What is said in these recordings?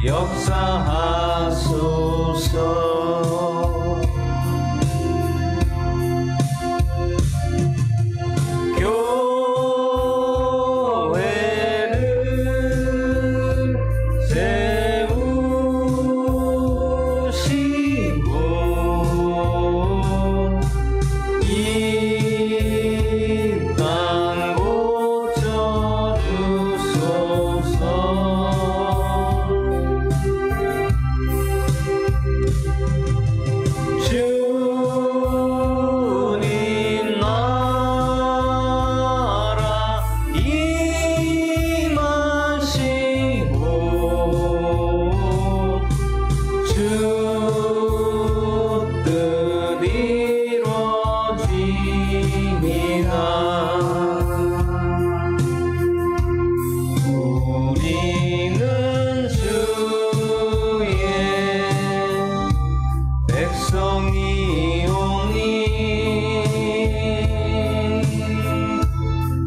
역사하소서. 교회를 세우시고 이 땅 고쳐주소서. 주님 나라 임하시고 주 뜻 이루어지리라. 우리는 주의 백성이오니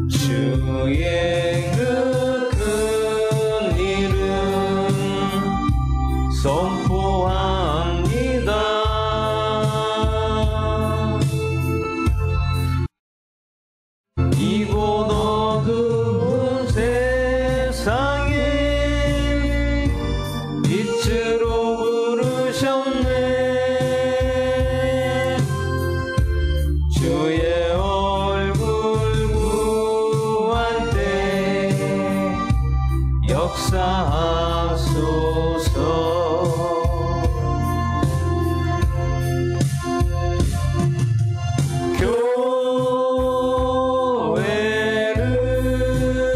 주의 그 큰 일은 선포합니다. 이곳 어두운 세상에 빛으로 부르셨네. 주의 얼굴 구할 때 역사하소서.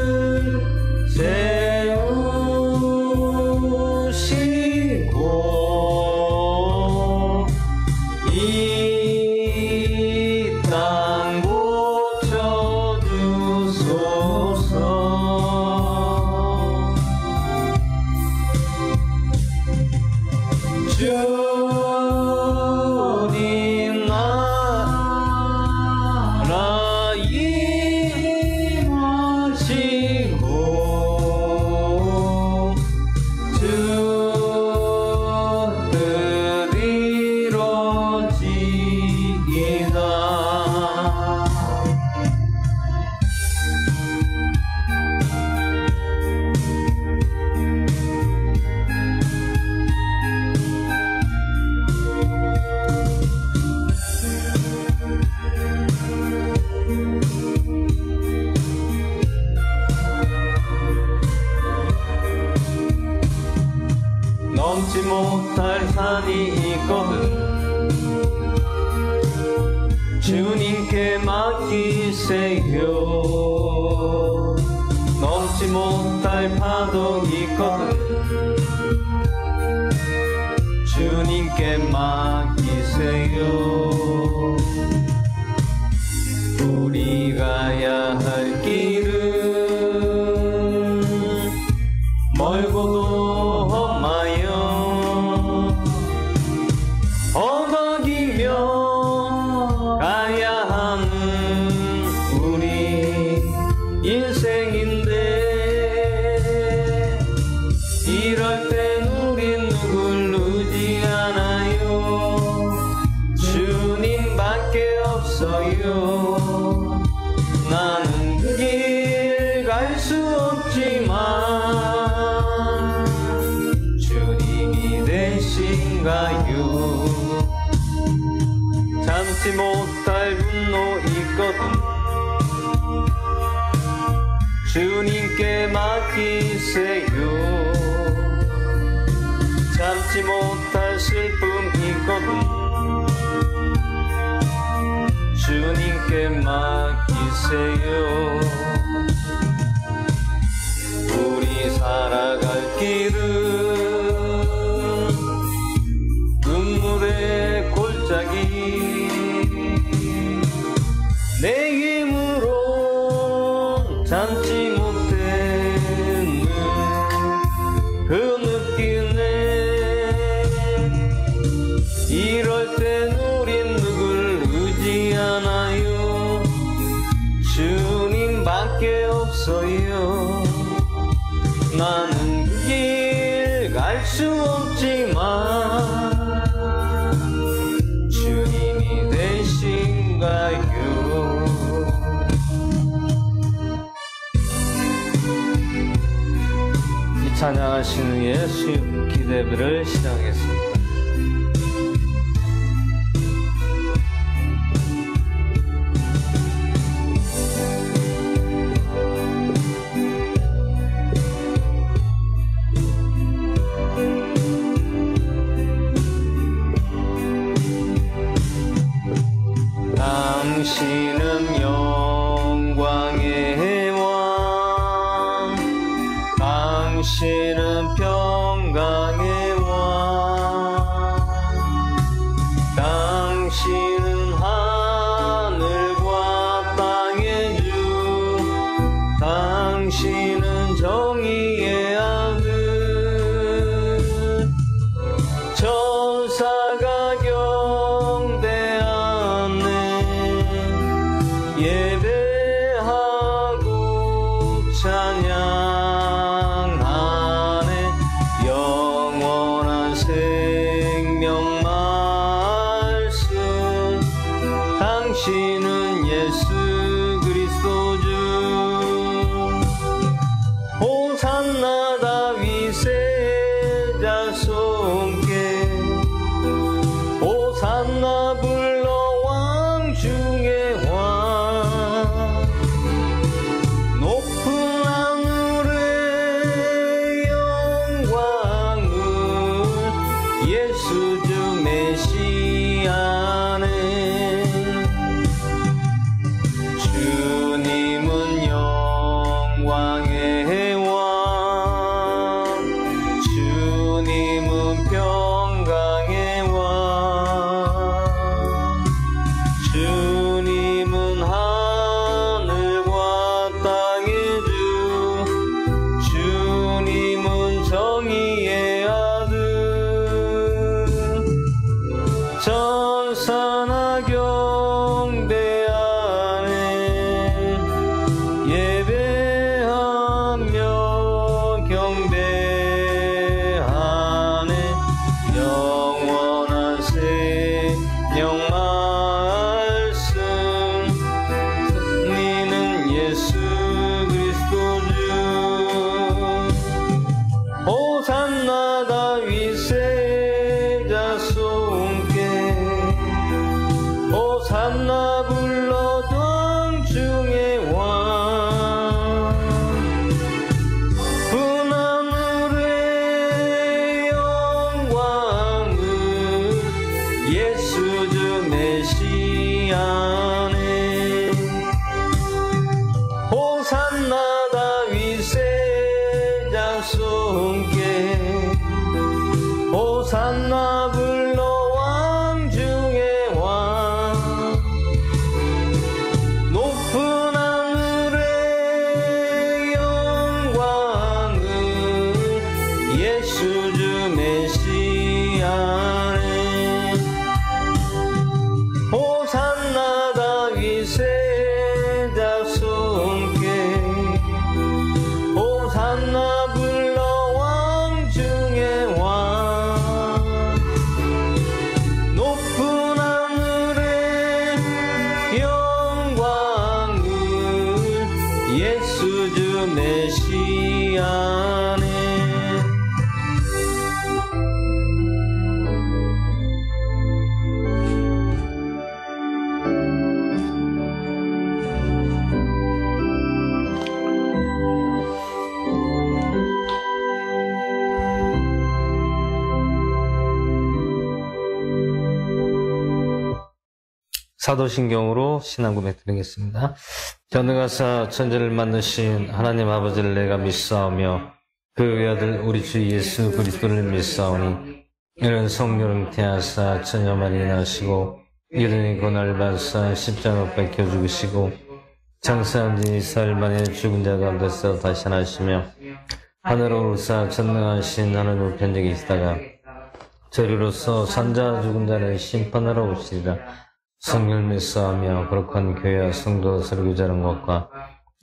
교회를 세우시고 이 땅 고쳐주소서. 주님 나라 임하시고 주 뜻 이루어지리라. 넘지 못할 산이 있거든 주님께 맡기세요. 넘지 못할 파도 있거든 주님께 맡기세요. 우리 가야 할 길은 멀고도 험하여 허덕이며 가야 하는 우리 인생인데 이럴 땐 우린 누굴 의지하나요? 주님밖에 없어요. 나는 그 길 갈 수 없지만 주님이 되신가요? 참지 못할 분노 있거든 주님께 맡기세요. 참지 못할 슬픔 있거든 주님께 맡기세요. 우리 살아갈 길은 눈물의 골짜기 내 힘으로 참지 못했는 그 느낌에 이럴 땐 우린 누굴 의지하나요? 주님 알 수 없지만 주님이 되신가요? 이 찬양하시는 예수 기대배를 시작하겠습니다. 당신은 영광의 왕, 당신은 평강의 왕, 당신은 하늘과 땅의 주, 당신은 정의의 아들, 천사가 예배하고 찬양하네. 영원한 생명 말씀, 당신은 예수 그리스도 주. 호산나 다윗의 자손께, 호산나 불러 왕 중에 왕. 높은 하늘의 영광을 예수 주 메시아네. 주님은 영광의 왕, 주님은 평강의 왕, 주님은 하늘과 땅의 주, 주님은 정의의 아들. 천사나 경배하네. 예배하며 경배하네. 영원한 생명 말씀, 니는 예수 그리스도 주. 호산나 다윗의 자손께, 호산나 불러 왕 중에 왕. 큰 하늘의 영광을 예수 주 메시아네. 호산나 다윗의 자손께, 호산나 불러 왕 중에 왕. 높은 하늘의 영광을 예수 주 메시아네. 호산나 다윗의 자손께, 호산나 불러 왕 중에 왕. 높은 하늘의 영광을 예수 주 메시아네. 사도신경으로 신앙 고백 드리겠습니다. 전능하사 천지를 만드신 하나님 아버지를 내가 믿사오며 그 외아들 우리 주 예수 그리스도를 믿사오니 이는 성령을 태하사 처녀마리 나시고 이르니 고난을 받사 십자가 못 박혀 죽으시고 장사한 지 4일 만에 죽은 자 가운데서 다시 나시며 하늘로 오르사 전능하신 하나님 우편에 계시다가 저리로서 산자 죽은 자를 심판하러 오시리라. 성령을 믿사오며 거룩한 교회와 성도 설교자는 것과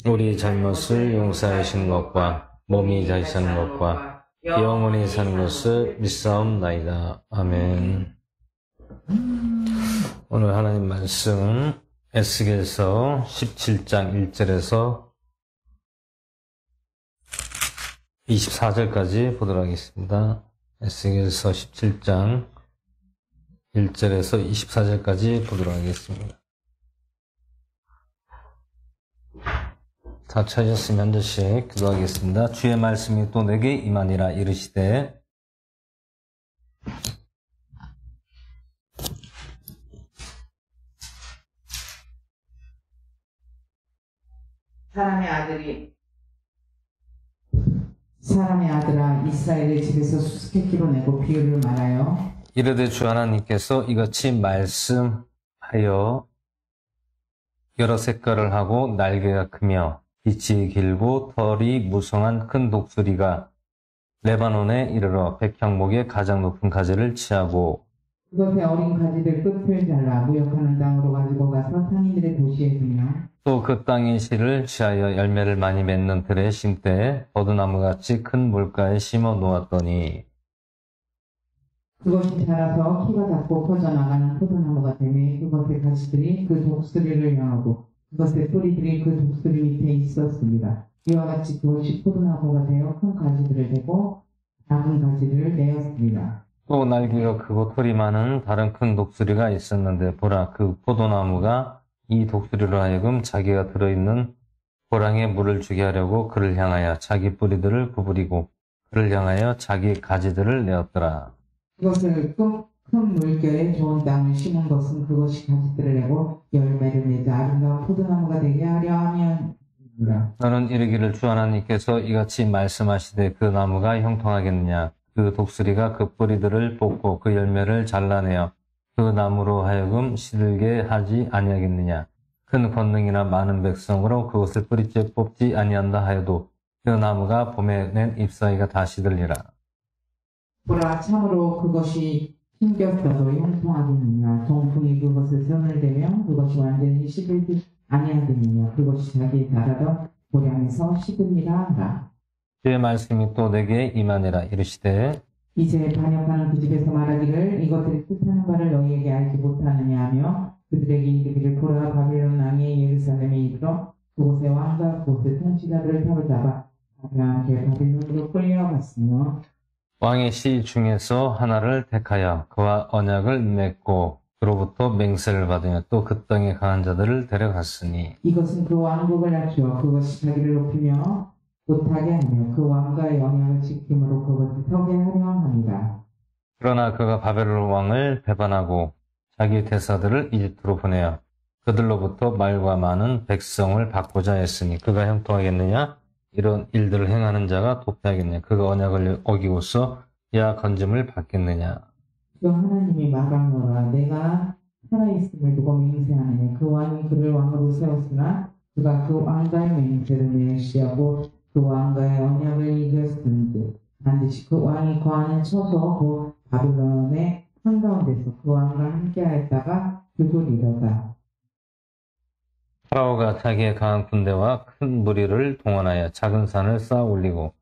우리 잘못을 용서하시는 것과 몸이 다시 사는 것과 영원히 사는 것을 믿사옵나이다. 아멘. 오늘 하나님 말씀 에스겔서 17장 1절에서 24절까지 보도록 하겠습니다. 에스겔서 17장 1절에서 24절까지 보도록 하겠습니다. 다 찾으셨으면 한 절씩 기도하겠습니다. 주의 말씀이 또 내게 임하니라 이르시되 사람의 아들아 이스라엘의 집에서 수수께끼로 내고 비유를 말하여 이르되 주 하나님께서 이같이 말씀하여 여러 색깔을 하고 날개가 크며 빛이 길고 털이 무성한 큰 독수리가 레바논에 이르러 백향목의 가장 높은 가지를 취하고 그것의 어린 가지들 끝을 잘라 무역하는 땅으로 가지고 가서 상인들의 도시에 두며 또 그 땅의 실을 취하여 열매를 많이 맺는 들에 심되 버드나무같이 큰 물가에 심어 놓았더니 그것이 자라서 키가 작고 퍼져나가는 포도나무가 되매 그것의 가지들이 그 독수리를 향하고 그것의 뿌리들이 그 독수리 밑에 있었습니다. 이와 같이 그것이 포도나무가 되어 큰 가지들을 대고 작은 가지를 내었습니다. 또 날개가 크고 털이 많은 다른 큰 독수리가 있었는데 보라 그 포도나무가 이 독수리로 하여금 자기가 들어있는 고랑에 물을 주게 하려고 그를 향하여 자기 뿌리들을 구부리고 그를 향하여 자기 가지들을 내었더라. 그것을 큰 물결에 좋은 땅을 심은 것은 그것이 가지들을 내고 열매를 맺어 아름다운 포도나무가 되게 하려 함이니라. 너는 이르기를 주 하나님께서 이같이 말씀하시되 그 나무가 형통하겠느냐 그 독수리가 그 뿌리들을 뽑고 그 열매를 잘라내어 그 나무로 하여금 시들게 하지 아니하겠느냐. 큰 권능이나 많은 백성으로 그것을 뿌리째 뽑지 아니한다 하여도 그 나무가 봄에 낸 잎사귀가 다 시들리라. 보라 참으로 그것이 힘겼어도 형통하겠느냐. 동풍이 그것을 손을 대면 그것이 완전히 시들지 아니하겠느냐. 그것이 자기의 자라던 고량에서 시들리라 한다. 주의 말씀이 또 내게 임하니라 이르시되 이제 반역하는 그 집에서 말하기를 이것들이 뜻하는 바를 너희에게 알지 못하느냐 하며 그들에게 이르기를 보라 바빌론 왕이 예루살렘에 이르러 그곳의 왕과 그곳의 통치자들을 사로잡아 가볍게 바빌론으로 끌려갔으며 왕의 시 중에서 하나를 택하여 그와 언약을 맺고 그로부터 맹세를 받으며 또 그 땅에 강한 자들을 데려갔으니 이것은 그 왕국을 낮추어 그것이 자기를 높이며 못하게 하며 그 왕과의 언약을 지킴으로 그것을 서게 하려 합니다. 그러나 그가 바벨론 왕을 배반하고 자기 대사들을 이집트로 보내어 그들로부터 말과 많은 백성을 받고자 했으니 그가 형통하겠느냐? 이런 일들을 행하는 자가 도피하겠느냐? 그가 언약을 어기고서 야 건짐을 받겠느냐? 그 하나님이 말하노라 내가 살아있음을 두고 맹세하느니 그 왕이 그를 왕으로 세웠으나 그가 그 왕과의 맹세를 멸시하고 그 왕과의 언약을 이겼은즉 반드시 그 왕이 거하는 처소 그 바빌론의 한가운데서 그 왕과 함께하였다가 죽으리로다. 파라오가 자기의 강한 군대와 큰 무리를 동원하여 작은 산을 쌓아 올리고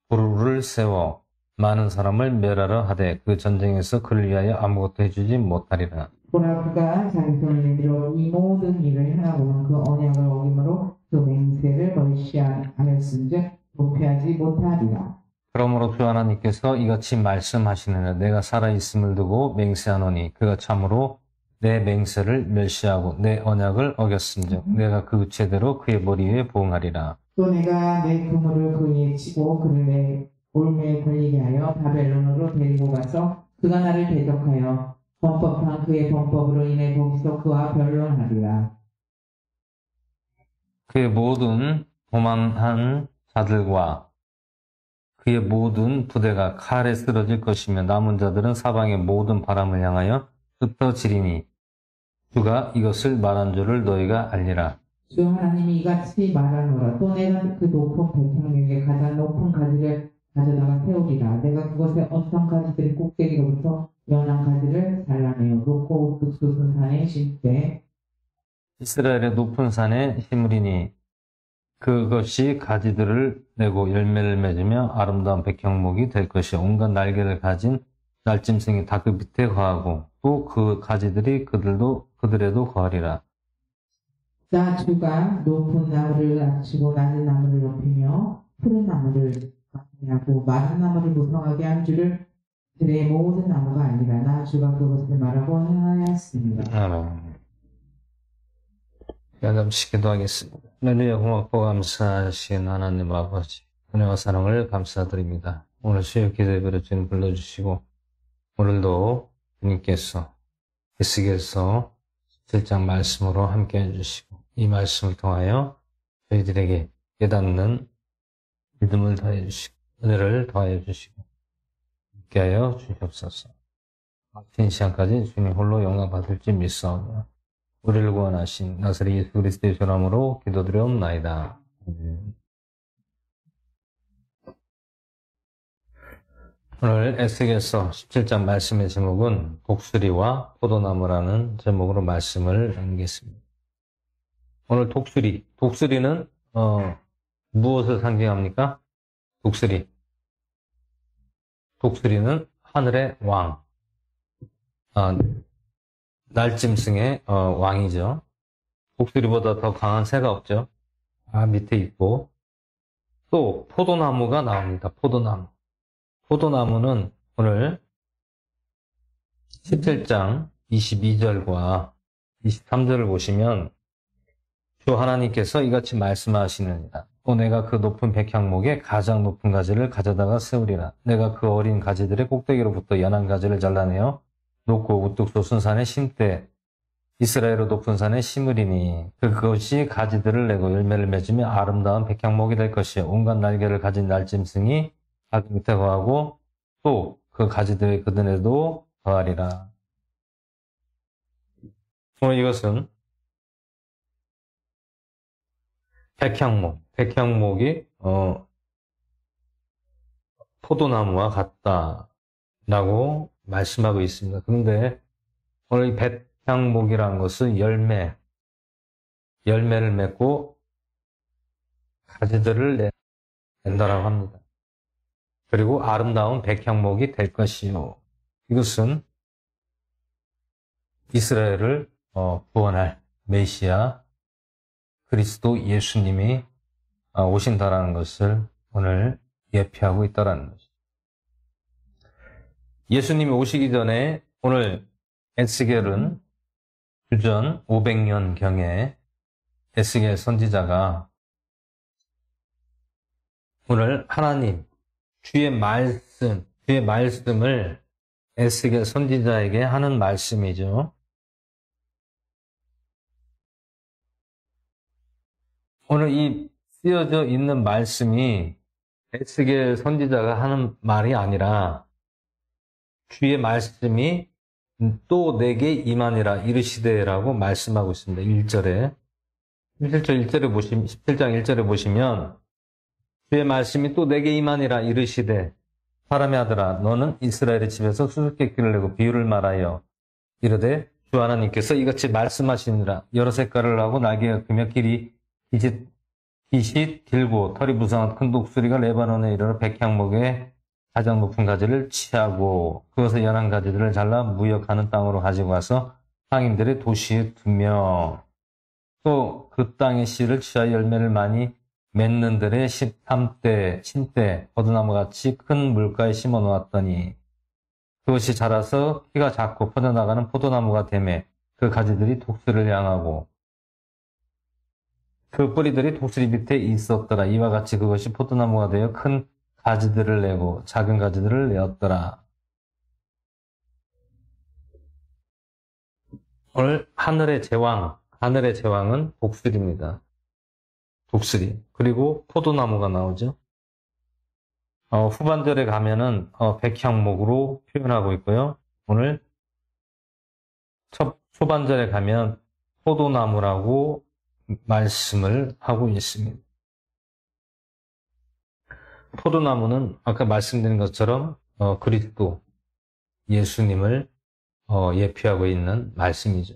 부르를 세워 많은 사람을 멸하러 하되 그 전쟁에서 그를 위하여 아무것도 해주지 못하리라. 보라 그가 자기 손을 내밀어 이 모든 일을 행하고는 그 언약을 어김으로 그 맹세를 멀시하였은즉 도피하지 못하리라. 그러므로 주 하나님께서 이같이 말씀하시느냐 내가 살아있음을 두고 맹세하노니 그가 참으로 내 맹세를 멸시하고 내 언약을 어겼은즉 내가 그 죄대로 그의 머리 위에 부응하리라. 또 내가 내 그물을 그에 치고 그를 내 올매에 걸리게 하여 바벨론으로 데리고 가서 그가 나를 대적하여 범법한 그의 범법으로 인해 거기서 그와 변론하리라. 그의 모든 도망한 자들과 그의 모든 부대가 칼에 쓰러질 것이며 남은 자들은 사방의 모든 바람을 향하여 흩어지리니 주가 이것을 말한 줄을 너희가 알리라. 주 하나님이 이같이 말하노라. 또 내가 그 높은 백향목에 가장 높은 가지를 가져다가 세우리라. 내가 그것의 어떤 가지들이 꼭대기로부터 연한 가지를 잘라내어 높고 옥수수 산에 심되 이스라엘의 높은 산에 심으리니 그것이 가지들을 내고 열매를 맺으며 아름다운 백향목이 될 것이요 온갖 날개를 가진 날짐승이 다 그 밑에 거하고 또 그 가지들이 그들에도 거하리라. 자, 주가 높은 나무를 낮추고 낮은 나무를 높이며 푸른 나무를 강하고 마른 나무를 무성하게 한 줄을 들의 모든 나무가 아니라 나 주가 그것을 말하고 하였습니다. 아멘. 잠시 기도하겠습니다. 할렐루야, 고맙고 감사하신 하나님 아버지, 은혜와 사랑을 감사드립니다. 오늘 수요 기도회를 주님 불러주시고 오늘도 주님께서 에스겔서 17장 말씀으로 함께 해주시고 이 말씀을 통하여 저희들에게 깨닫는 믿음을 더해 주시고 은혜를 더해 주시고 함께하여 주시옵소서. 막힌 시간까지 주님 홀로 영광 받을지 믿사오며 우리를 구원하신 나사렛 예수 그리스도의 이름으로 기도드려옵나이다. 오늘 에스겔서 17장 말씀의 제목은 독수리와 포도나무라는 제목으로 말씀을 나누겠습니다. 오늘 독수리는 무엇을 상징합니까? 독수리는 하늘의 왕, 날짐승의 왕이죠. 독수리보다 더 강한 새가 없죠. 밑에 있고 또 포도나무가 나옵니다. 포도나무는 오늘 17장 22절과 23절을 보시면 주 하나님께서 이같이 말씀하시느니라. 또 내가 그 높은 백향목에 가장 높은 가지를 가져다가 세우리라. 내가 그 어린 가지들의 꼭대기로부터 연한 가지를 잘라내어 높고 우뚝 솟은 산에 심되 이스라엘의 높은 산에 심으리니 그것이 가지들을 내고 열매를 맺으며 아름다운 백향목이 될 것이요 온갖 날개를 가진 날짐승이 그 밑에 거하고 또 그 가지들의 그들에도 거하리라. 오늘 이것은 백향목이 포도나무와 같다라고 말씀하고 있습니다. 그런데 오늘 이 백향목이라는 것은 열매를 맺고 가지들을 낸다라고 합니다. 그리고 아름다운 백향목이 될 것이요. 이것은 이스라엘을 구원할 메시아 그리스도 예수님이 오신다라는 것을 오늘 예표하고 있다라는 것입니다. 예수님이 오시기 전에 오늘 에스겔은 주전 500년경에 에스겔 선지자가 오늘 하나님 주의 말씀을 에스겔 선지자에게 하는 말씀이죠. 오늘 이 쓰여져 있는 말씀이 에스겔 선지자가 하는 말이 아니라 주의 말씀이 또 내게 임하니라 이르시되라고 말씀하고 있습니다. 1절에 17장 1절에 보시면 주의 말씀이 또 내게 임하니라 이르시되 사람의 아들아 너는 이스라엘의 집에서 수수께끼를 내고 비유를 말하여 이르되 주 하나님께서 이같이 말씀하시니라 여러 색깔을 하고 날개가 크며 길이 빛이 길고 털이 무성한 큰 독수리가 레바논에 이르러 백향목에 가장 높은 가지를 취하고 그것의 연한 가지들을 잘라 무역하는 땅으로 가지고 와서 상인들의 도시에 두며 또 그 땅의 씨를 취하여 열매를 많이 맺는 들의 13대, 신대, 버드나무같이 큰 물가에 심어 놓았더니 그것이 자라서 키가 작고 퍼져나가는 포도나무가 되매 그 가지들이 독수리를 향하고 그 뿌리들이 독수리 밑에 있었더라. 이와 같이 그것이 포도나무가 되어 큰 가지들을 내고 작은 가지들을 내었더라. 오늘 하늘의 제왕은 독수리입니다. 독수리. 그리고 포도나무가 나오죠. 후반절에 가면은 백향목으로 표현하고 있고요. 오늘 초반절에 가면 포도나무라고 말씀을 하고 있습니다. 포도나무는 아까 말씀드린 것처럼 그리스도 예수님을 예표하고 있는 말씀이죠.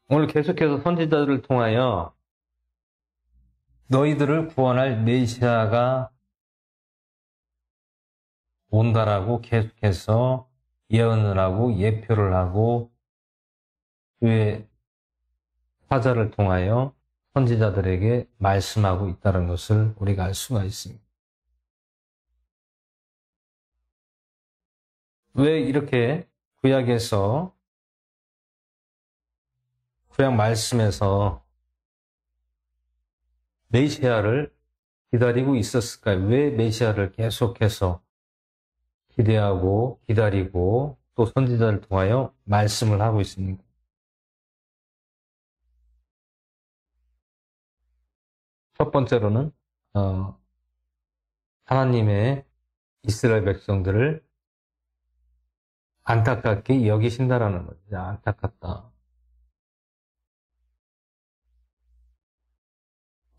오늘 계속해서 선지자들을 통하여 너희들을 구원할 메시아가 온다라고 계속해서 예언을 하고 예표를 하고 그의 사자를 통하여 선지자들에게 말씀하고 있다는 것을 우리가 알 수가 있습니다. 왜 이렇게 구약 말씀에서 메시아를 기다리고 있었을까요? 왜 메시아를 계속해서 기대하고 기다리고 또 선지자를 통하여 말씀을 하고 있습니까? 첫 번째로는 하나님의 이스라엘 백성들을 안타깝게 여기신다라는 거죠. 안타깝다.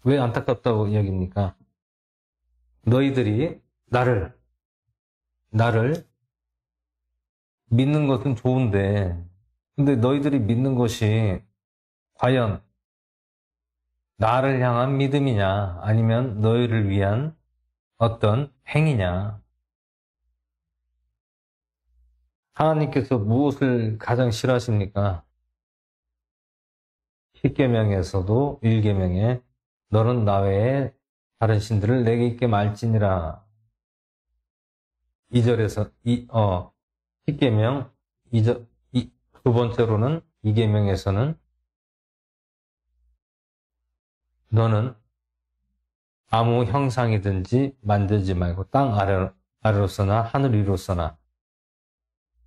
왜 안타깝다고 여깁니까? 너희들이 나를 믿는 것은 좋은데, 근데 너희들이 믿는 것이 과연 나를 향한 믿음이냐, 아니면 너희를 위한 어떤 행위냐. 하나님께서 무엇을 가장 싫어하십니까? 10계명에서도 1계명에 너는 나 외에 다른 신들을 내게 있게 말지니라. 2절에서 10계명 2절, 두 번째로는 2계명에서는 너는 아무 형상이든지 만들지 말고 땅 아래로서나 하늘 위로서나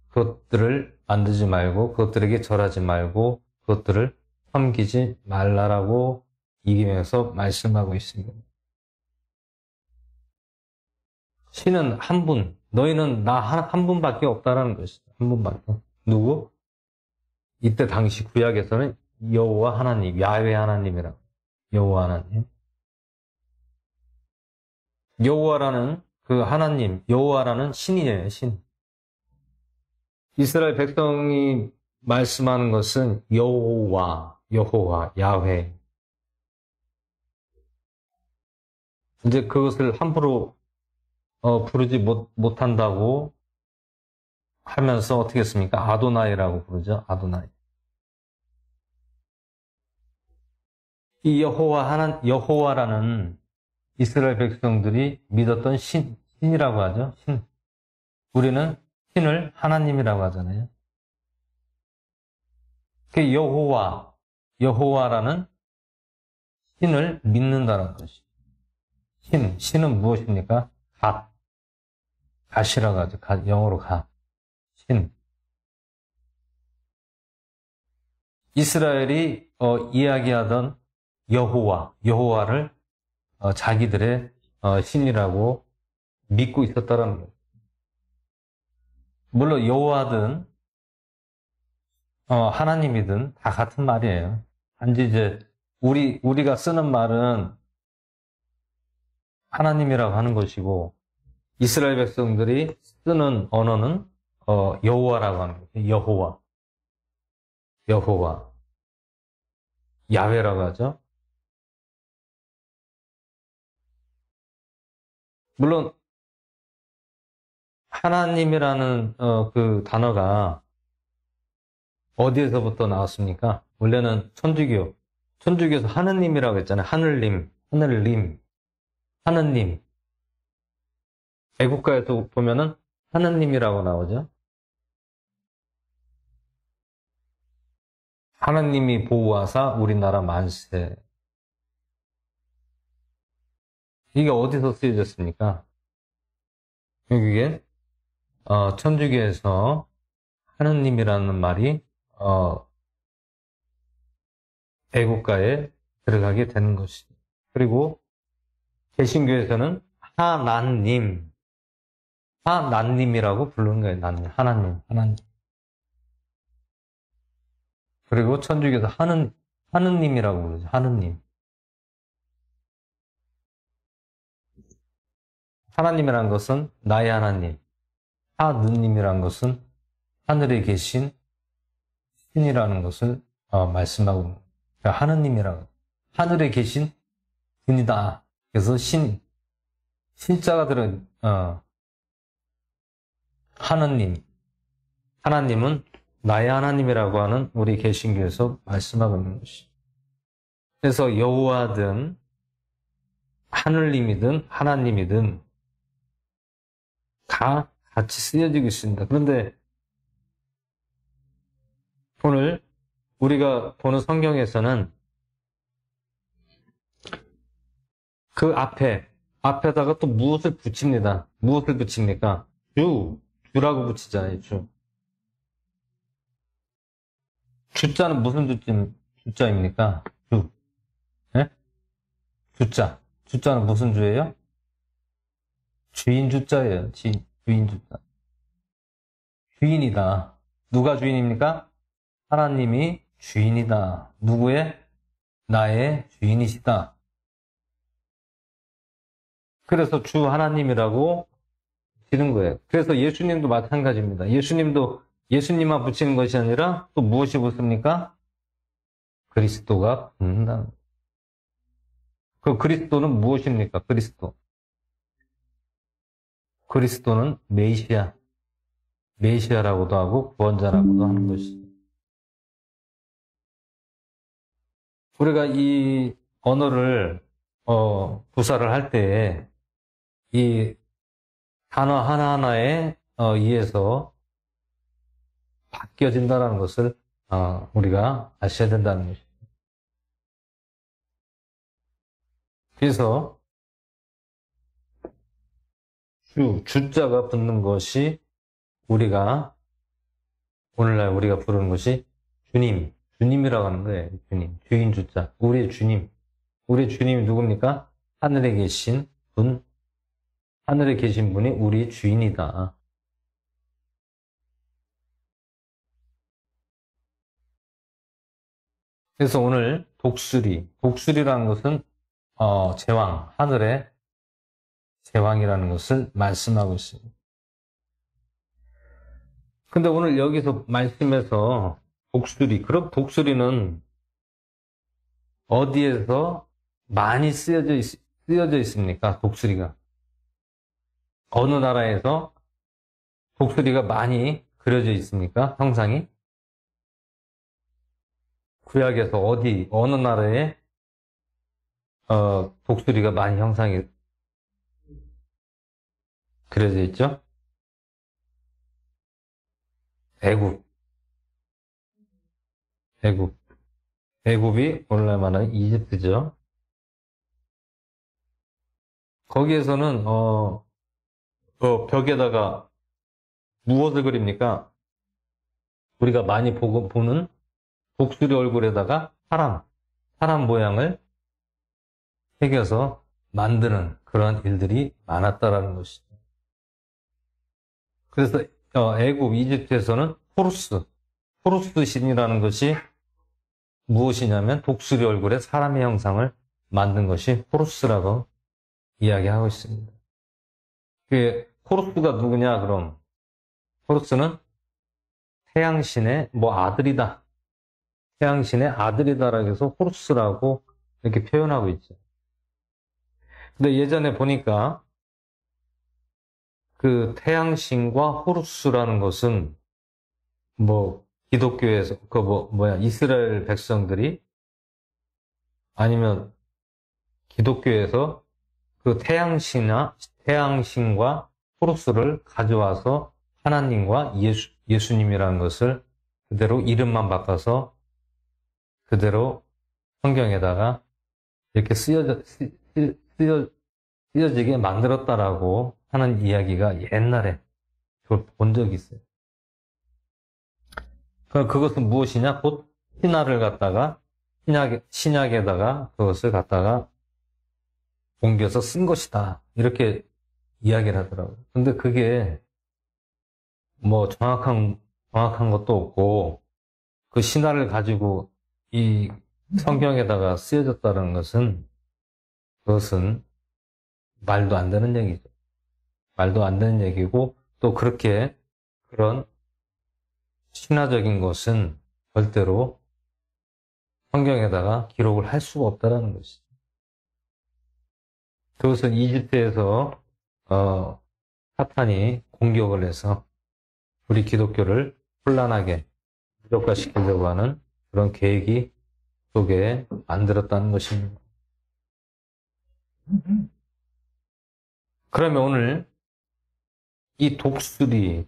그것들을 만들지 말고 그것들에게 절하지 말고 그것들을 섬기지 말라라고 2계명에서 말씀하고 있습니다. 신은 한 분, 너희는 나 한 분밖에 없다라는 것이죠. 한 분밖에. 누구? 이때 당시 구약에서는 여호와 하나님, 야훼 하나님이라고. 여호와 하나님. 여호와라는 그 하나님, 여호와라는 신이에요, 신. 이스라엘 백성이 말씀하는 것은 여호와, 야훼. 이제 그것을 함부로 부르지 못한다고 하면서 어떻게 했습니까? 아도나이라고 부르죠. 아도나이. 이 여호와라는 이스라엘 백성들이 믿었던 신이라고 하죠. 신. 우리는 신을 하나님이라고 하잖아요. 그 여호와라는 신을 믿는다는 것이죠. 신은 무엇입니까? 갓이라고 하죠. 영어로 갓. 신. 이스라엘이 이야기하던 여호와를 자기들의 신이라고 믿고 있었다는 거예요. 물론 여호와든 하나님이든 다 같은 말이에요. 단지 이제 우리가 쓰는 말은 하나님이라고 하는 것이고 이스라엘 백성들이 쓰는 언어는 여호와라고 하는 거예요. 여호와. 야훼라고 하죠. 물론 하나님이라는 그 단어가 어디에서부터 나왔습니까? 원래는 천주교에서 하느님이라고 했잖아요. 하느님. 애국가에서 보면은 하느님이라고 나오죠. 하느님이 보호하사 우리나라 만세. 이게 어디서 쓰여졌습니까? 이게 천주교에서 하느님이라는 말이 애국가에 들어가게 되는 것이죠. 그리고 개신교에서는 하나님이라고 부르는 거예요. 하나님. 그리고 천주교에서 하느님이라고 부르죠. 하느님. 하나님이란 것은 나의 하나님. 하느님이란 것은 하늘에 계신 신이라는 것을 말씀하고 그러니까 하느님이라고. 하늘에 계신 분이다. 그래서 신자가 들은, 하나님은 나의 하나님이라고 하는 우리 개신교에서 말씀하고 있는 것이. 그래서 여호와든 하늘님이든 하나님이든 다 같이 쓰여지고 있습니다. 그런데 오늘 우리가 보는 성경에서는 그 앞에다가 또 무엇을 붙입니다. 무엇을 붙입니까? 주라고 붙이잖아요, 주. 주자는 무슨 주자입니까? 주. 예? 주자. 주자는 무슨 주예요? 주인 주자예요. 주인 주자. 주인이다. 누가 주인입니까? 하나님이 주인이다. 누구의? 나의 주인이시다. 그래서 주 하나님이라고 붙이는 거예요. 그래서 예수님도 마찬가지입니다. 예수님만 붙이는 것이 아니라 또 무엇이 붙습니까? 그리스도가 붙는다는 거예요. 그 그리스도는 무엇입니까? 그리스도는 메시아라고도 하고 구원자라고도 하는 것이죠. 우리가 이 언어를 구사를 할 때 이 단어 하나하나에 의해서 바뀌어진다는 것을 우리가 아셔야 된다는 것이죠. 그래서 주자가 붙는 것이 오늘날 우리가 부르는 것이 주님이라고 하는 거예요. 주인 주자, 우리의 주님이 누굽니까? 하늘에 계신 분이 우리의 주인이다. 그래서 오늘 독수리라는 것은 제왕, 하늘의 제왕이라는 것을 말씀하고 있습니다. 근데 오늘 여기서 말씀에서 그럼 독수리는 어디에서 많이 쓰여져 있습니까? 독수리가. 어느 나라에서 독수리가 많이 그려져 있습니까? 형상이? 구약에서 어느 나라에 독수리가 많이 형상이 그려져 있죠? 애굽이 오늘날 말하는 이집트죠. 거기에서는 벽에다가 무엇을 그립니까? 우리가 많이 보는 독수리 얼굴에다가 사람 모양을 새겨서 만드는 그런 일들이 많았다라는 것이죠. 그래서 애굽, 이집트에서는 호루스 신이라는 것이 무엇이냐면 독수리 얼굴에 사람의 형상을 만든 것이 호루스라고 이야기하고 있습니다. 호루스가 누구냐 그럼? 호루스는 태양신의 아들이다. 태양신의 아들이다라고 해서 호루스라고 이렇게 표현하고 있죠. 근데 예전에 보니까 그 태양신과 호루스라는 것은 기독교에서 이스라엘 백성들이 아니면 기독교에서 그 태양신과 호루스를 가져와서 하나님과 예수님이라는 것을 그대로 이름만 바꿔서 그대로 성경에다가 이렇게 쓰여지게 만들었다라고 하는 이야기가 옛날에 본 적이 있어요. 그것은 무엇이냐? 곧 신화를 갖다가 신약에다가 그것을 갖다가 옮겨서 쓴 것이다. 이렇게 이야기를 하더라고요. 근데 그게 정확한 것도 없고 그 신화를 가지고 이 성경에다가 쓰여졌다는 그것은 말도 안 되는 얘기죠. 말도 안 되는 얘기고 또 그런 신화적인 것은 절대로 성경에다가 기록을 할 수가 없다는 것이죠. 그것은 이집트에서 사탄이 공격을 해서 우리 기독교를 혼란하게 무력화시키려고 하는 그런 계획이 속에 만들었다는 것입니다. 그러면 오늘 이 독수리는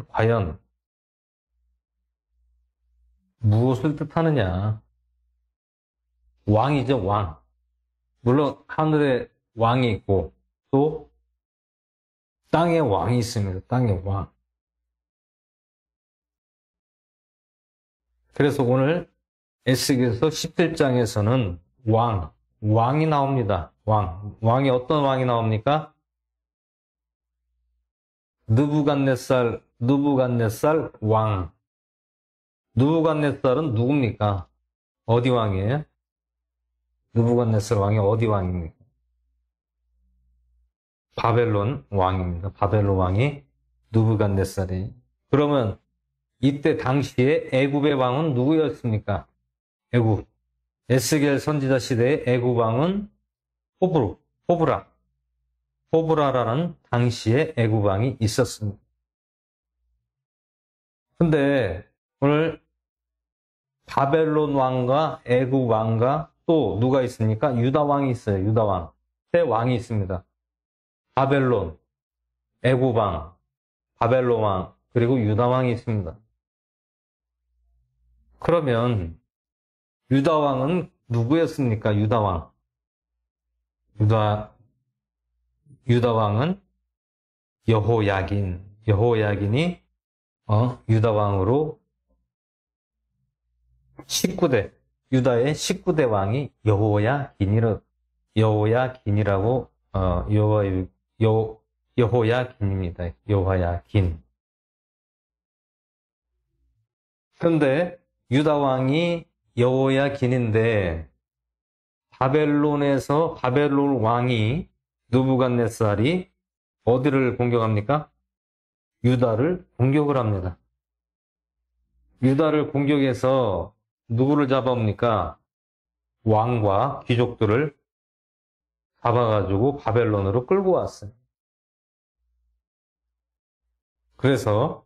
과연 무엇을 뜻하느냐? 왕이죠, 왕. 물론 하늘에 왕이 있고 또 땅에 왕이 있습니다. 땅에 왕. 그래서 오늘 에스겔서 17장에서는 왕이 나옵니다. 왕이 어떤 왕이 나옵니까? 느부갓네살 왕. 느부갓네살은 누굽니까? 어디 왕이에요? 느부갓네살 왕이 어디 왕입니까? 바벨론 왕입니다. 바벨론 왕이 느부갓네살이. 그러면 이때 당시에 애굽의 왕은 누구였습니까? 애굽. 에스겔 선지자 시대의 애굽 왕은 호브라라는 당시에 애굽 왕이 있었습니다. 근데 오늘 바벨론 왕과 애굽 왕과 또 누가 있습니까? 유다 왕이 있어요. 유다 왕. 세 왕이 있습니다. 바벨론, 애굽 왕, 바벨론 왕, 그리고 유다 왕이 있습니다. 그러면 유다 왕은 누구였습니까? 유다 왕. 유다 왕은 여호야긴이 유다 왕으로 19대, 유다의 19대 왕이 여호야긴이라고 여호야긴입니다. 여호야긴. 그런데 유다 왕이 여호야긴인데 바벨론 왕이 느부갓네살이 어디를 공격합니까? 유다를 공격을 합니다. 유다를 공격해서 누구를 잡아옵니까? 왕과 귀족들을 잡아가지고 바벨론으로 끌고 왔어요. 그래서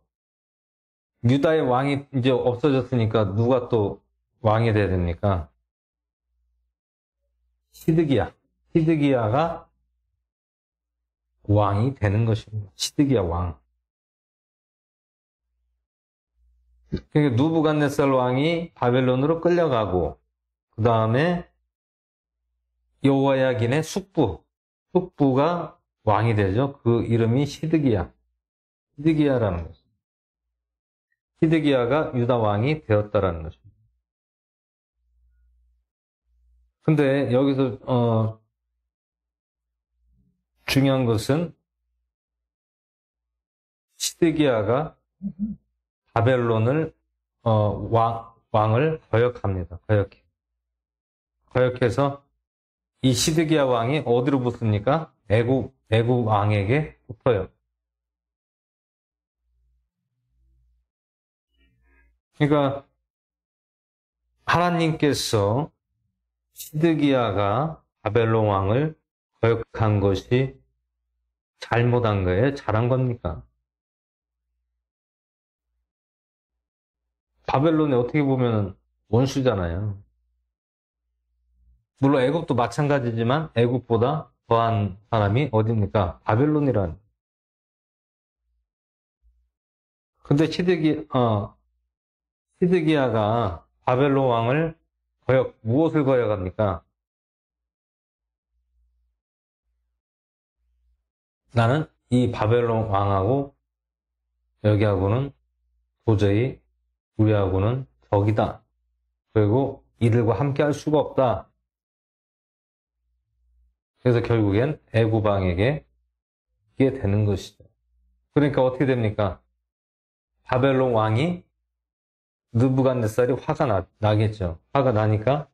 유다의 왕이 이제 없어졌으니까 누가 또 왕이 돼야 됩니까? 시드기야가 왕이 되는 것입니다. 시드기야 왕. 그러니까 느부갓네살 왕이 바벨론으로 끌려가고 그 다음에 여호야긴의 숙부가 왕이 되죠. 그 이름이 시드기야라는 것입니다. 시드기야가 유다 왕이 되었다라는 것입니다. 근데 여기서 중요한 것은 시드기야가 바벨론을 왕을 거역합니다. 거역해서 이 시드기야 왕이 어디로 붙습니까? 애굽 왕에게 붙어요. 그러니까 하나님께서 시드기야가 바벨론 왕을 거역한 것이 잘못한 거예요? 잘한 겁니까? 바벨론이 어떻게 보면 원수잖아요. 물론 애굽도 마찬가지지만 애굽보다 더한 사람이 어디입니까? 바벨론이란. 근데 시드기야가 바벨론 왕을 무엇을 거역합니까? 나는 이 바벨론 왕하고 여기하고는 도저히 우리하고는 적이다. 그리고 이들과 함께 할 수가 없다. 그래서 결국엔 애굽 왕에게 이게 되는 것이죠. 그러니까 어떻게 됩니까? 바벨론 왕이 느부갓네살이 화가 나겠죠. 화가 나니까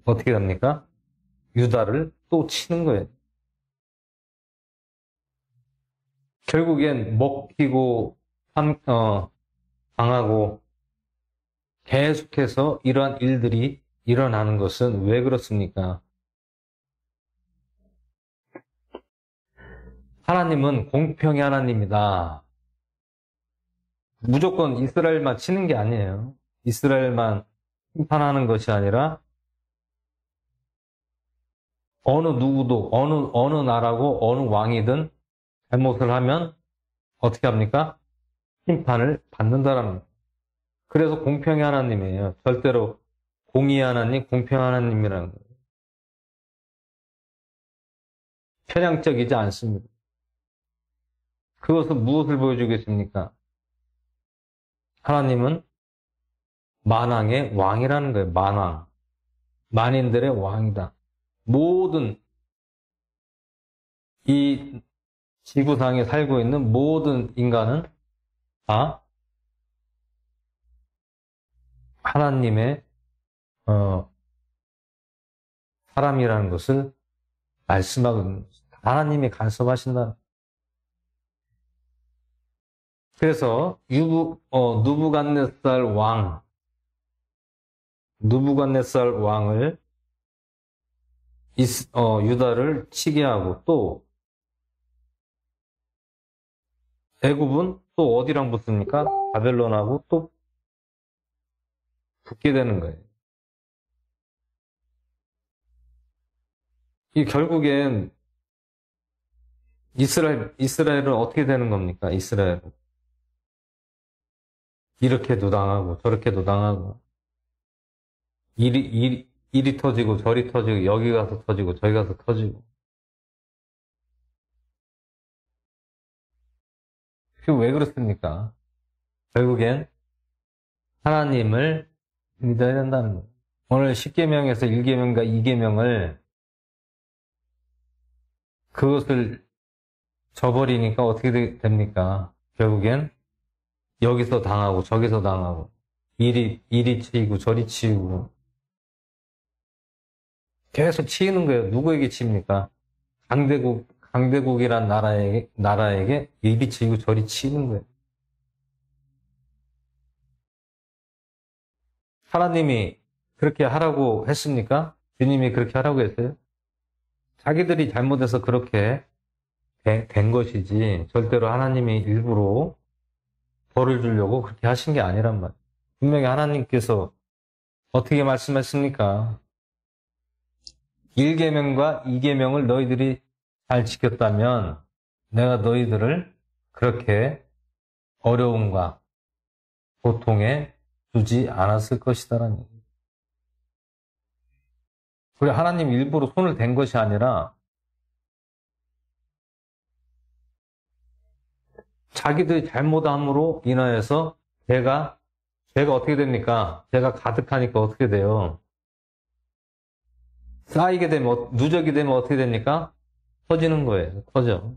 어떻게 됩니까? 유다를 또 치는 거예요. 결국엔 먹히고 당하고 계속해서 이러한 일들이 일어나는 것은 왜 그렇습니까? 하나님은 공평의 하나님이다. 무조건 이스라엘만 치는 게 아니에요. 이스라엘만 심판하는 것이 아니라 어느 누구도 어느 나라고 어느 왕이든 잘못을 하면 어떻게 합니까? 심판을 받는다라는 거예요. 그래서 공평의 하나님이에요. 절대로 공의의 하나님, 공평의 하나님이라는 거예요. 편향적이지 않습니다. 그것은 무엇을 보여주겠습니까? 하나님은 만왕의 왕이라는 거예요. 만왕. 만인들의 왕이다. 모든 이 지구상에 살고 있는 모든 인간은 다 하나님의 사람이라는 것을 말씀하거든요. 하나님이 간섭하신다. 그래서 누부갓네살 왕을 유다를 치게 하고 또 애굽은 또 어디랑 붙습니까? 바벨론하고 또 붙게 되는 거예요. 이 결국엔 이스라엘은 어떻게 되는 겁니까? 이스라엘은 이렇게도 당하고 저렇게도 당하고 이리 터지고 저리 터지고 여기 가서 터지고 저기 가서 터지고. 그게 왜 그렇습니까? 결국엔 하나님을 믿어야 된다는 거예요. 오늘 10계명에서 1계명과 2계명을 그것을 저버리니까 어떻게 됩니까? 결국엔 여기서 당하고 저기서 당하고 이리 치이고 저리 치이고 계속 치이는 거예요. 누구에게 치입니까? 강대국이란 나라에게 이리 치이고 저리 치이는 거예요. 하나님이 그렇게 하라고 했습니까? 주님이 그렇게 하라고 했어요? 자기들이 잘못해서 그렇게 된 것이지 절대로 하나님이 일부러 벌을 주려고 그렇게 하신 게 아니란 말이에요. 분명히 하나님께서 어떻게 말씀했습니까? 1계명과 2계명을 너희들이 잘 지켰다면 내가 너희들을 그렇게 어려움과 고통에 두지 않았을 것이다라는 얘기예요. 그래 하나님 일부러 손을 댄 것이 아니라 자기들이 잘못함으로 인하여서 죄가 어떻게 됩니까? 죄가 가득하니까 어떻게 돼요? 쌓이게 되면 누적이 되면 어떻게 됩니까? 터지는 거예요. 터져.